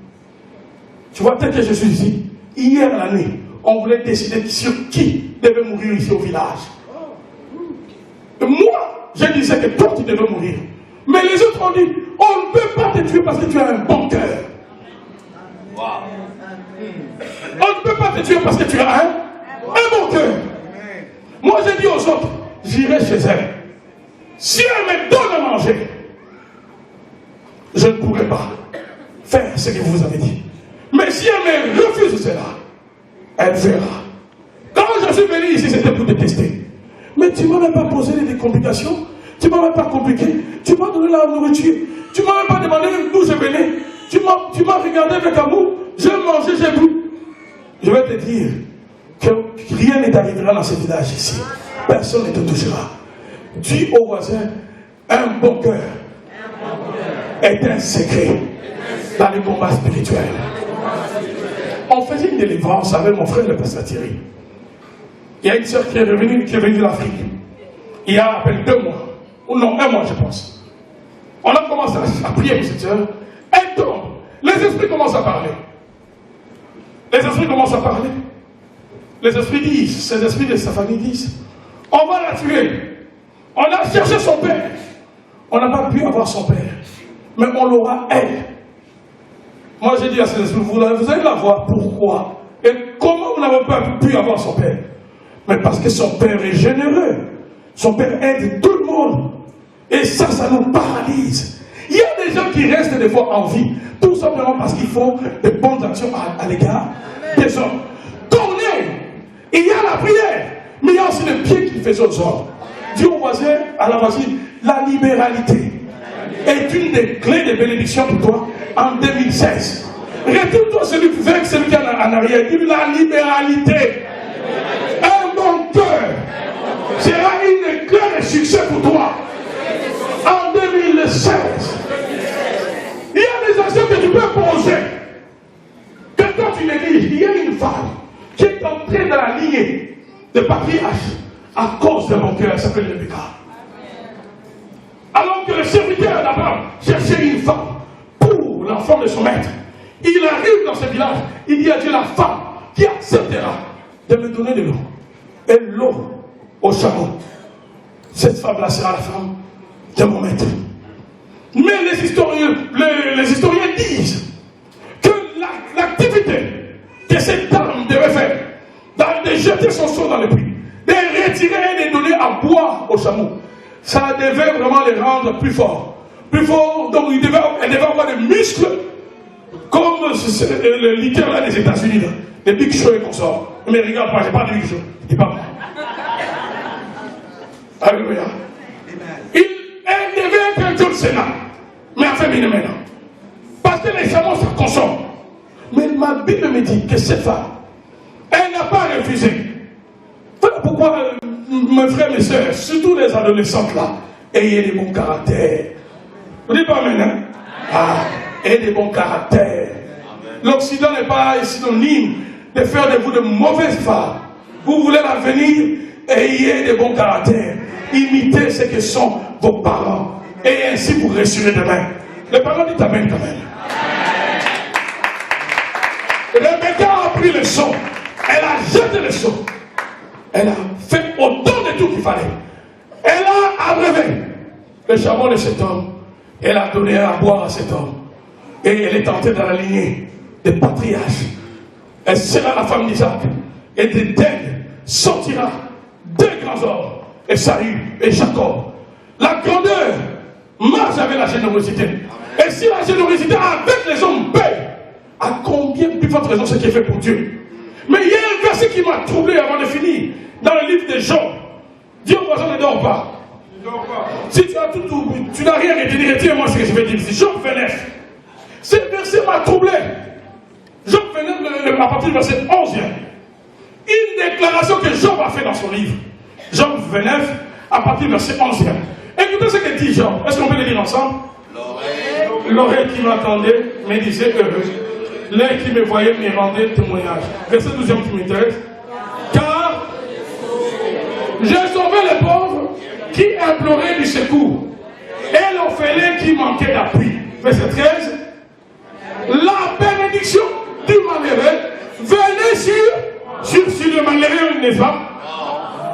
Speaker 1: tu vois peut-être que je suis ici, hier la nuit, on voulait décider sur qui devait mourir ici au village. Et moi, je disais que toi tu devais mourir. Mais les autres ont dit, on ne peut pas te tuer parce que tu as un bon cœur. Wow. On ne peut pas te tuer parce que tu as un bon cœur. Moi j'ai dit aux autres, j'irai chez elle. Si elle me donne à manger, je ne pourrai pas faire ce que vous avez dit. Mais si elle me refuse cela, elle verra. Quand je suis venu ici, c'était pour te tester. Mais tu ne m'as même pas posé des complications. Tu ne m'as même pas compliqué. Tu m'as donné la nourriture. Tu ne m'as même pas demandé d'où je venais. Tu m'as regardé avec amour. J'ai mangé, j'ai bu. Je vais te dire que rien ne t'arrivera dans ce village ici. Personne ne te touchera. Dis au voisin, un bon cœur est un secret dans les combats spirituels. On faisait une délivrance avec mon frère le pasteur Thierry. Il y a une soeur qui est revenue de l'Afrique. Il y a à peine 2 mois. Ou non, 1 mois je pense. On a commencé à prier pour cette soeur. Elle tombe. Les esprits commencent à parler. Les esprits commencent à parler. Les esprits disent, ces esprits de sa famille disent, on va la tuer. On a cherché son père. On n'a pas pu avoir son père. Mais on l'aura elle. Moi j'ai dit à ces esprits, vous allez la voir. Pourquoi? Et comment vous n'avez pas pu avoir son père? Mais parce que son père est généreux. Son père aide tout le monde. Et ça nous paralyse. Il y a des gens qui restent des fois en vie, tout simplement parce qu'ils font de bonnes actions à l'égard des hommes. Tournez. Il y a la prière, mais il y a aussi le pied qu'il fait aux hommes. Dis au voisin, à la voisine, la libéralité est une des clés de bénédiction pour toi en 2016. Retourne-toi celui qui est en arrière. Dis la libéralité. Un bon cœur sera une clé de succès pour toi en 2016. Il y a des actions que tu peux poser. Que quand tu négliges, il y a une femme qui est entrée dans la lignée de patriarche à cause de mon cœur, elle s'appelle Rebecca. Alors que le serviteur d'Abraham cherchait une femme pour l'enfant de son maître, il arrive dans ce village, il dit à Dieu, la femme qui acceptera de me donner de l'eau. Et l'eau au chameau. Cette femme-là sera la femme de mon maître. Mais les historiens disent que l'activité que cette dame devait faire, de jeter son sang dans le puits, de retirer et de donner à boire au chameau, ça devait vraiment les rendre plus forts. Plus forts, donc elle devait avoir des muscles comme le liqueur là des États-Unis, là, les Big Show et consorts. Mais regarde, moi, j'ai pas de Big Show. Dis pas moi. Alléluia. Elle devait être un John Cena, mais enfin, maintenant. Parce que les chameaux se consomment. Mais ma Bible me dit que cette femme, elle n'a pas refusé. Voilà pourquoi mes frères, mes soeurs, surtout les adolescentes là, ayez des bons caractères. Vous dites pas amen, hein? Ah, ayez des bons caractères. L'Occident n'est pas synonyme de faire de vous de mauvaises femmes. Vous voulez l'avenir, ayez des bons caractères. Imitez ce que sont vos parents. Et ainsi vous réussirez demain. Les parents disent amen quand même. Rebecca a pris le son. Elle a jeté le son. Elle a fait autant de tout qu'il fallait. Elle a abrévé le charbon de cet homme. Elle a donné à boire à cet homme. Et elle est entrée dans la lignée des patriarches. Elle sera la femme d'Isaac. Et d'elle sortira deux grands hommes. Esaü et Jacob. La grandeur marche avec la générosité. Et si la générosité avec les hommes paye, à combien plus forte raison ce qui est fait pour Dieu? Mais il y a un verset qui m'a troublé avant de finir. Dans le livre de Job. Dis au voisin, ne dors pas. Si tu as tout, tu n'as rien retenu, retiens-moi ce que je vais dire ici. Job 29. Ce verset m'a troublé. Job 29, à partir du verset 11. Une déclaration que Job a fait dans son livre. Job 29, à partir du verset 11. Écoutez ce que dit Job. Est-ce qu'on peut le dire ensemble? L'oreille qui m'attendait me disait heureux. L'œil qui me voyait me rendait témoignage. Verset 12 qui m'intéresse. Car j'ai sauvé les pauvres qui imploraient du secours et l'orphelin qui manquait d'appui. Verset 13. La bénédiction du malheureux venait sur le malheureux, n'est-ce pas?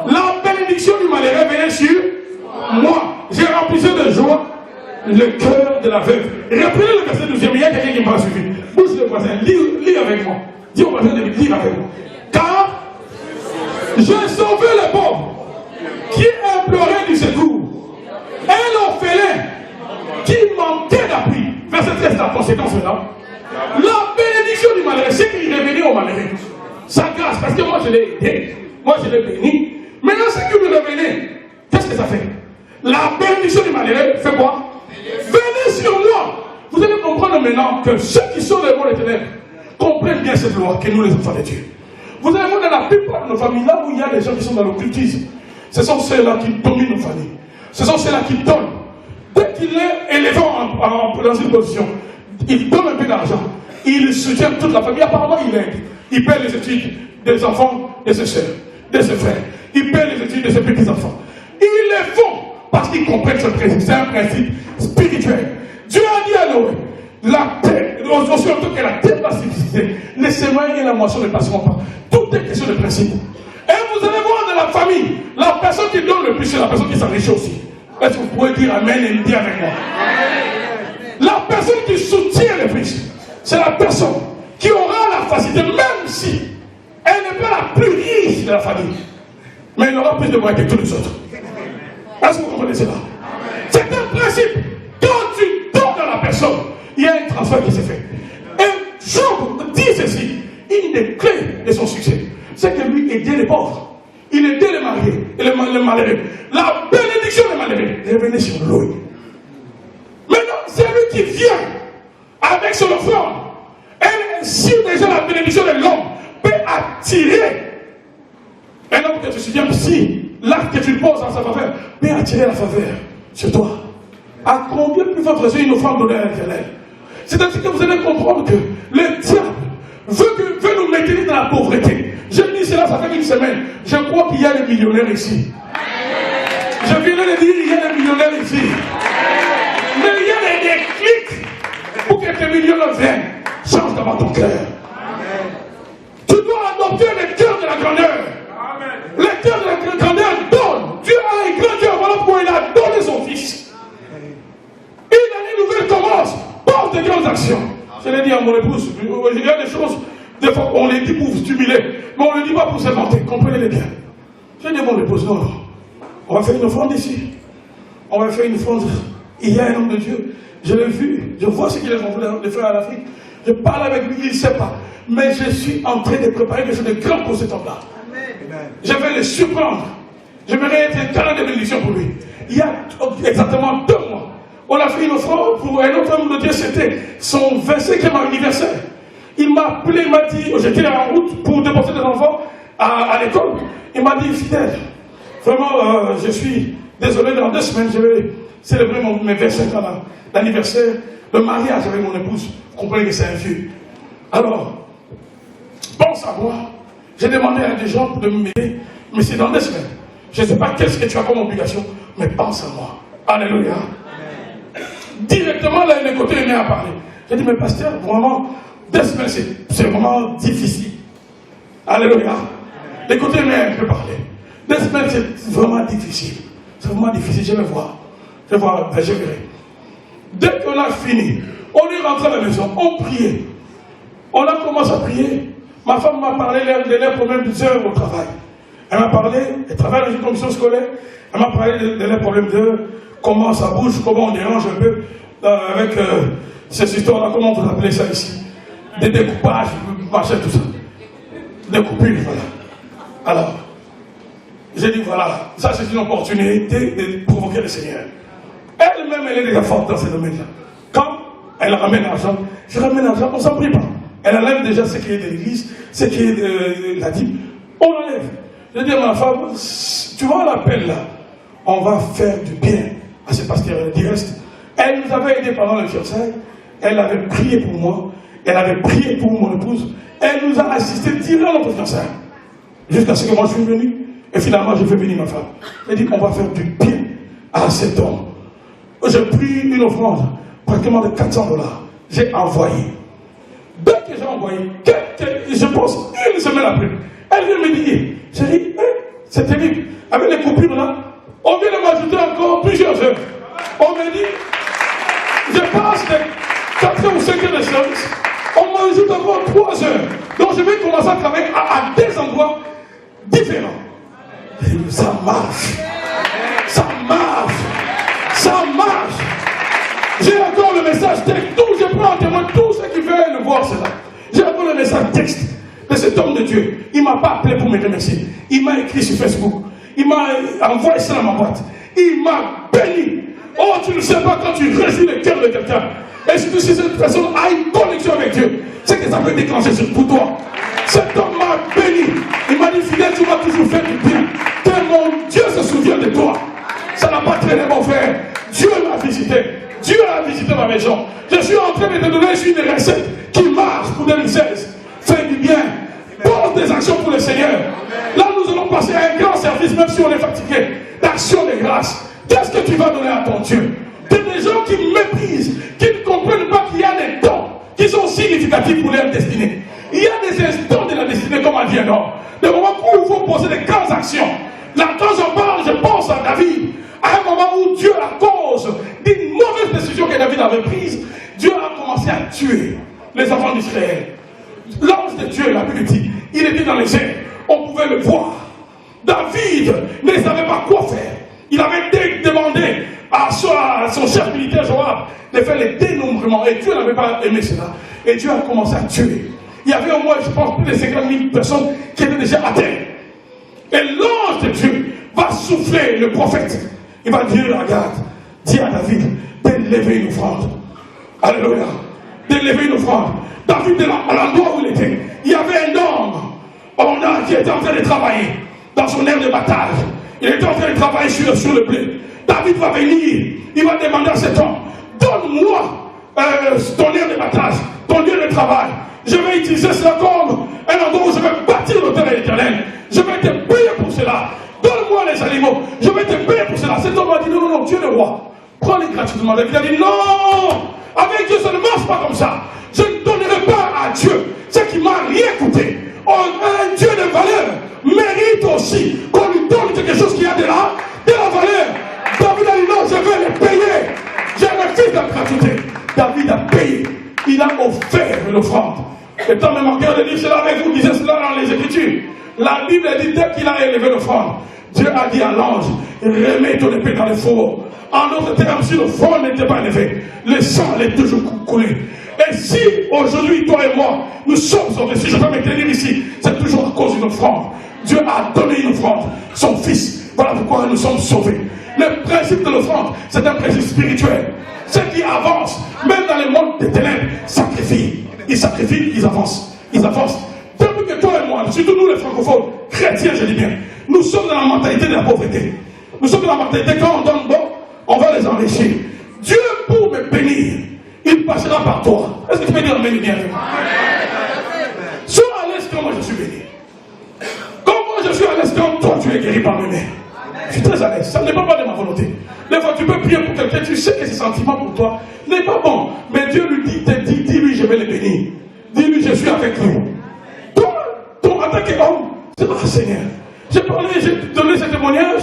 Speaker 1: La bénédiction du malheureux venait sur moi. J'ai rempli de joie le cœur de la veuve. Reprenez le verset 12. Il y a quelqu'un qui m'a suivi. Bouge le voisin, lis avec moi. Dis au voisin de lire avec moi. Car j'ai sauvé les pauvres qui imploraient du secours et l'orphelin qui manquait d'appui. Verset 13, la conséquence est là. La bénédiction du malheureux, c'est qu'il revenait au malheureux. Sa grâce, parce que moi je l'ai aidé, moi je l'ai béni. Maintenant, ce qui me revenait, qu'est-ce que ça fait? La bénédiction du malheureux fait quoi? Venez sur moi. Vous allez comprendre maintenant que ceux qui sont les mondes éternels comprennent bien cette loi que nous les enfants de Dieu. Vous allez voir dans la plupart de nos familles, là où il y a des gens qui sont dans l'occultisme, ce sont ceux-là qui dominent nos familles. Ce sont ceux-là qui donnent. Dès qu'il est élevé dans une position, il donne un peu d'argent. Il soutient toute la famille. Apparemment, il aide. Il paie les études des enfants de ses soeurs, de ses frères. Il paie les études de ses petits-enfants. Ils les font parce qu'ils comprennent ce principe. C'est un principe spirituel. Dieu a dit à Noé, la terre, aussi longtemps que la terre va subsister, les semailles et la moisson ne passeront pas. Tout est question de principe. Et vous allez voir dans la famille, la personne qui donne le plus, c'est la personne qui s'enrichit aussi. Est-ce que vous pouvez dire amen et me dire avec moi? La personne qui soutient le plus, c'est la personne qui aura la facilité, même si elle n'est pas la plus riche de la famille, mais elle aura plus de moyens que tous les autres. Est-ce que vous comprenez cela? C'est un principe. Quand tu donnes dans la personne, il y a un transfert qui s'est fait. Et Job dit ceci, une des clés de son succès, c'est que lui aidait les pauvres. Il aidait les mariés et les malheureux. La bénédiction des malheureux revenait sur lui. Maintenant, c'est lui qui vient avec son offrande. Et si déjà la bénédiction de l'homme peut attirer un homme que tu souviens, si l'acte que tu poses en sa faveur peut attirer la faveur sur toi, à combien plus forte raison une offrande donnée à l'Éternel? C'est-à-dire que vous allez comprendre que le diable veut nous maintenir dans la pauvreté. Je dis cela, ça fait une semaine. Je crois qu'il y a des millionnaires ici. Je viens de dire, il y a des millionnaires ici. Mais il y a des déclics pour que tes millionnaires viennent. Change d'abord ton cœur. Tu dois adopter le cœur de la grandeur. Le cœur de la grandeur donne. Dieu a un grand cœur, voilà pourquoi il a donné son fils. Une année nouvelle commence. Porte de grandes actions. Je l'ai dit à mon épouse, il y a des choses, des fois on les dit pour vous stimuler, mais on ne le dit pas pour se vanter, comprenez-les bien. J'ai dit à mon épouse, non, on va faire une offrande ici. On va faire une offrande. Il y a un homme de Dieu, je l'ai vu, je vois ce qu'il est en train de faire à l'Afrique. Je parle avec lui, il ne sait pas. Mais je suis en train de préparer quelque chose de grand pour cet homme-là. Je vais le surprendre. J'aimerais être un canal de bénédiction pour lui. Il y a exactement 2 mois, on a fait une offrande pour un autre homme de Dieu, c'était son 25e anniversaire. Il m'a appelé, il m'a dit, j'étais en route pour déposer des enfants à l'école. Il m'a dit, fidèle, Vraiment, je suis désolé, dans 2 semaines, je vais célébrer mes 25 ans d'anniversaire, le mariage avec mon épouse. Vous comprenez que c'est un vieux. Alors, pense à moi. J'ai demandé à des gens de m'aider, mais c'est dans 2 semaines. Je ne sais pas qu'est-ce que tu as comme obligation, mais pense à moi. Alléluia. Directement, là, les côtés est à parler. J'ai dit, mais pasteur, vraiment, 2 semaines, c'est vraiment difficile. Alléluia. Les côtés est un peu parler. 2 semaines, c'est vraiment difficile. C'est vraiment difficile, je vais voir. Je verrai. Dès qu'on a fini, on est rentré à la maison, on priait. On a commencé à prier. Ma femme m'a parlé de leurs problèmes d'heures au travail. Elle m'a parlé, elle travaille dans une commission scolaire, elle m'a parlé de leurs problèmes d'heures, comment ça bouge, comment on dérange un peu avec ces histoires-là, comment vous appelez ça ici? Des découpages, machin, tout ça. Des coupures, voilà. Alors, j'ai dit, voilà, ça c'est une opportunité de provoquer le Seigneur. Elle-même, elle est déjà forte dans ce domaine-là. Quand elle ramène l'argent, je ramène l'argent, on ne s'en prie pas. Elle enlève déjà ce qui est de l'église, ce qui est de la dîme. On enlève. Je dis à ma femme, tu vois l'appel là, on va faire du bien à ce pasteur. Du reste, elle nous avait aidé pendant le fiançailles, elle avait prié pour moi, elle avait prié pour mon épouse, elle nous a assisté durant notre fiançailles. Jusqu'à ce que moi je suis venu, et finalement je fais venir ma femme. Elle dit qu'on va faire du bien à cet homme. J'ai pris une offrande, pratiquement de $400. J'ai envoyé. Dès que j'ai envoyé, je pense une semaine après, elle vient me dire, j'ai dit, c'est terrible. Avec les coupures là, on vient de m'ajouter encore plusieurs heures. On me dit, je passe de 4 ou 5 heures de service, on m'ajoute encore 3 heures. Donc je vais commencer à travailler à des endroits différents. Et ça marche. Ça marche. Ça marche. J'ai encore le message texte. Je prends en témoin tous ceux qui veulent le voir cela. J'ai encore le message texte de cet homme de Dieu. Il ne m'a pas appelé pour me remercier. Il m'a écrit sur Facebook. Il m'a envoyé ça dans ma boîte. Il m'a béni. Oh, tu ne sais pas quand tu réjouis le cœur de quelqu'un. Et surtout si cette personne a une connexion avec Dieu, c'est que ça peut déclencher pour toi. Cet homme m'a béni. Il m'a dit, fidèle, tu m'as toujours fait du bien. Que mon Dieu se souvient de toi. Ça n'a pas traîné, mon frère. Dieu m'a visité. Dieu a visité ma maison. Je suis en train de te donner une recette qui marche pour 2016. Fais du bien. Pose des actions pour le Seigneur. Là, nous allons passer à un grand service, même si on est fatigué, d'action de grâce. Qu'est-ce que tu vas donner à ton Dieu? Il y a des gens qui méprisent, qui ne comprennent pas qu'il y a des dons qui sont significatifs pour leur destinée. Il y a des instants de la destinée comme à Vienor. Des moments où il faut poser des grandes actions. Là, quand j'en parle, je pense à David. À un moment où Dieu, à cause d'une mauvaise décision que David avait prise, Dieu a commencé à tuer les enfants d'Israël. L'ange de Dieu, la Bible dit, il était dans les airs. On pouvait le voir. David ne savait pas quoi faire. Il avait demandé à son chef militaire Joab de faire les dénombrements. Et Dieu n'avait pas aimé cela. Et Dieu a commencé à tuer. Il y avait au moins, je pense, plus de 50 000 personnes qui étaient déjà à terre. Et l'ange de Dieu va souffler le prophète. Il va dire, regarde, dis à David d'élever une offrande. Alléluia. D'élever une offrande. David, à l'endroit où il était, il y avait un homme qui était en train de travailler dans son aire de bataille. Il était en train de travailler sur le blé. David va venir, il va demander à cet homme, donne-moi ton aire de bataille, ton lieu de travail. Je vais utiliser cela comme un endroit où je vais bâtir l'autel à l'Éternel. Je vais te payer pour cela. Donne-moi les animaux, je vais te payer pour cela. Cet homme a dit, non, Dieu le roi. Prends-les gratuitement. David a dit, non, avec Dieu ça ne marche pas comme ça. Je ne donnerai pas à Dieu ce qui m'a rien coûté. Un Dieu de valeur mérite aussi qu'on lui donne quelque chose qui a de la valeur. David a dit, non, je vais les payer. J'ai refusé la gratuité. David a payé. Il a offert l'offrande. Et tant même en cœur de dire cela avec vous, disait cela dans les Écritures. La Bible dit, dès qu'il a élevé l'offrande, Dieu a dit à l'ange, remets ton épée dans le four. En d'autres termes, si l'offrande n'était pas élevée, le sang allait toujours couler. Et si aujourd'hui, toi et moi, nous sommes sauvés, si je peux me tenir ici, c'est toujours à cause d'une offrande. Dieu a donné une offrande, son Fils. Voilà pourquoi nous sommes sauvés. Le principe de l'offrande, c'est un principe spirituel. Ceux qui avancent, même dans les mondes des ténèbres, sacrifient. Ils sacrifient, ils avancent. Ils avancent. Depuis que toi et moi, surtout nous les francophones, chrétiens, je dis bien, Nous sommes dans la mentalité de la pauvreté. Nous sommes dans la mentalité quand on donne bon, on va les enrichir. Dieu pour me bénir, il passera par toi. Est-ce que tu peux dire amen bien? Sois à l'aise quand moi je suis béni. Quand moi je suis à l'aise quand toi tu es guéri par mes mains. Je suis très à l'aise. Ça ne dépend pas de ma volonté. Des fois tu peux prier pour quelqu'un, tu sais que ce sentiment pour toi n'est pas bon. Mais Dieu lui dit, dis-lui je vais le bénir. Dis-lui je suis avec lui. Toi, ton attaque est homme. C'est ah Seigneur. J'ai donné ce témoignage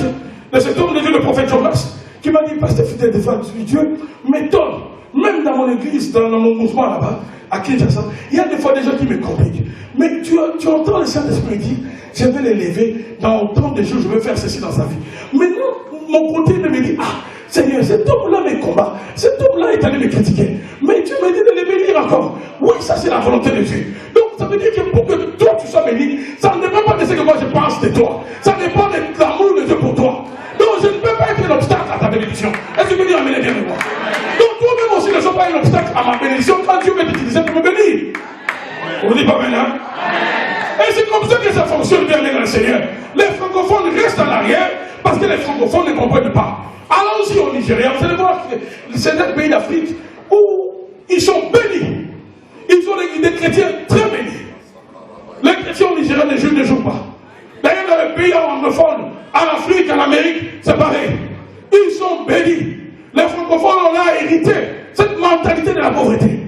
Speaker 1: de cet homme de Dieu, le prophète Jonas, qui m'a dit, pasteur fidèle de fois, Dieu m'étonne. Même dans mon église, dans mon mouvement là-bas, à Kinshasa, il y a des fois des gens qui me compliquent. Mais tu entends le Saint-Esprit dire, je vais l'élever, dans autant de jours, je vais faire ceci dans sa vie. Maintenant, mon côté me dit, ah, Seigneur, cet homme-là me combat, cet homme-là est allé me critiquer. Mais tu me dis de le bénir encore. Oui, ça c'est la volonté de Dieu. Donc ça veut dire que pour que toi tu sois béni, ça ne dépend pas de ce que moi je pense de toi. Ça dépend de l'amour de Dieu pour toi. Donc je ne peux pas être un obstacle à ta bénédiction. Est-ce que tu peux dire amen bien de moi? Donc toi-même aussi ne sois pas un obstacle à ma bénédiction quand Dieu veut t'utiliser pour me bénir. On ne dit pas maintenant? Et c'est comme ça que ça fonctionne bien dans le Seigneur. Les francophones restent en arrière parce que les francophones ne comprennent pas. Allons-y au Nigeria, vous allez voir que c'est un pays d'Afrique où ils sont bénis. Ils ont des chrétiens très bénis. Les chrétiens au Nigeria ne jouent pas. D'ailleurs, dans les pays anglophones, en Afrique, en Amérique, c'est pareil. Ils sont bénis. Les francophones, on a hérité cette mentalité de la pauvreté.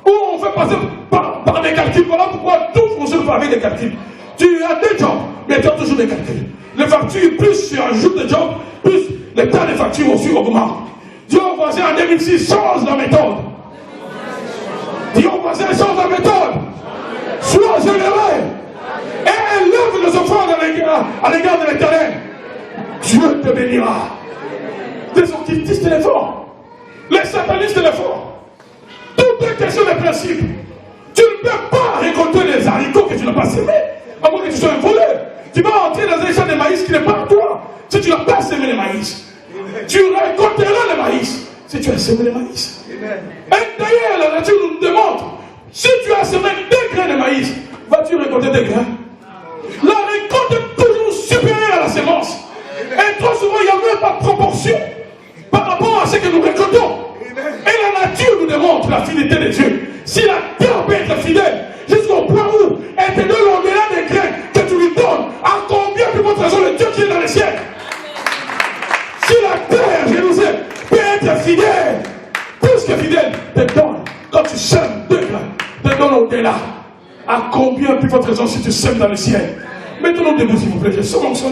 Speaker 1: Où on fait passer par des calculs. Voilà pourquoi tout fonctionne avec des calculs. Tu as des jobs, mais tu as toujours des calculs. Les factures, plus tu ajoutes des jobs, plus les tas de factures aussi augmentent. Dieu au voisin en 2006 change la méthode. Dieu au voisin change la méthode. Sois généreux. Et élève les offrandes à l'égard de l'Éternel. Dieu te bénira. Les occultistes les font. Les satanistes les font. Tout est question de principe. Tu ne peux pas récolter les haricots que tu n'as pas semés, à moins que tu sois un voleur. Tu vas entrer dans un champ de maïs qui n'est pas à toi. Si tu n'as pas semé le maïs, tu récolteras le maïs. Si tu as semé le maïs. Et d'ailleurs, la nature nous démontre, si tu as semé 2 grains de maïs, vas-tu récolter 2 grains? La récolte est toujours supérieure à la semence. Et trop souvent, il n'y a même pas de proportion par rapport à ce que nous récoltons. Et la nature nous démontre la fidélité de Dieu. Si la terre peut être fidèle, jusqu'au point où elle te donne au-delà des grains que tu lui donnes, à combien plus votre raison le Dieu qui est dans les cieux? Si la terre, je vous ai, peut être fidèle, plus que fidèle, te donne, quand tu sèmes 2 grains, te donne au-delà. À combien plus votre raison si tu sèmes dans le ciel? Mettons-nous debout, s'il vous plaît. Je sens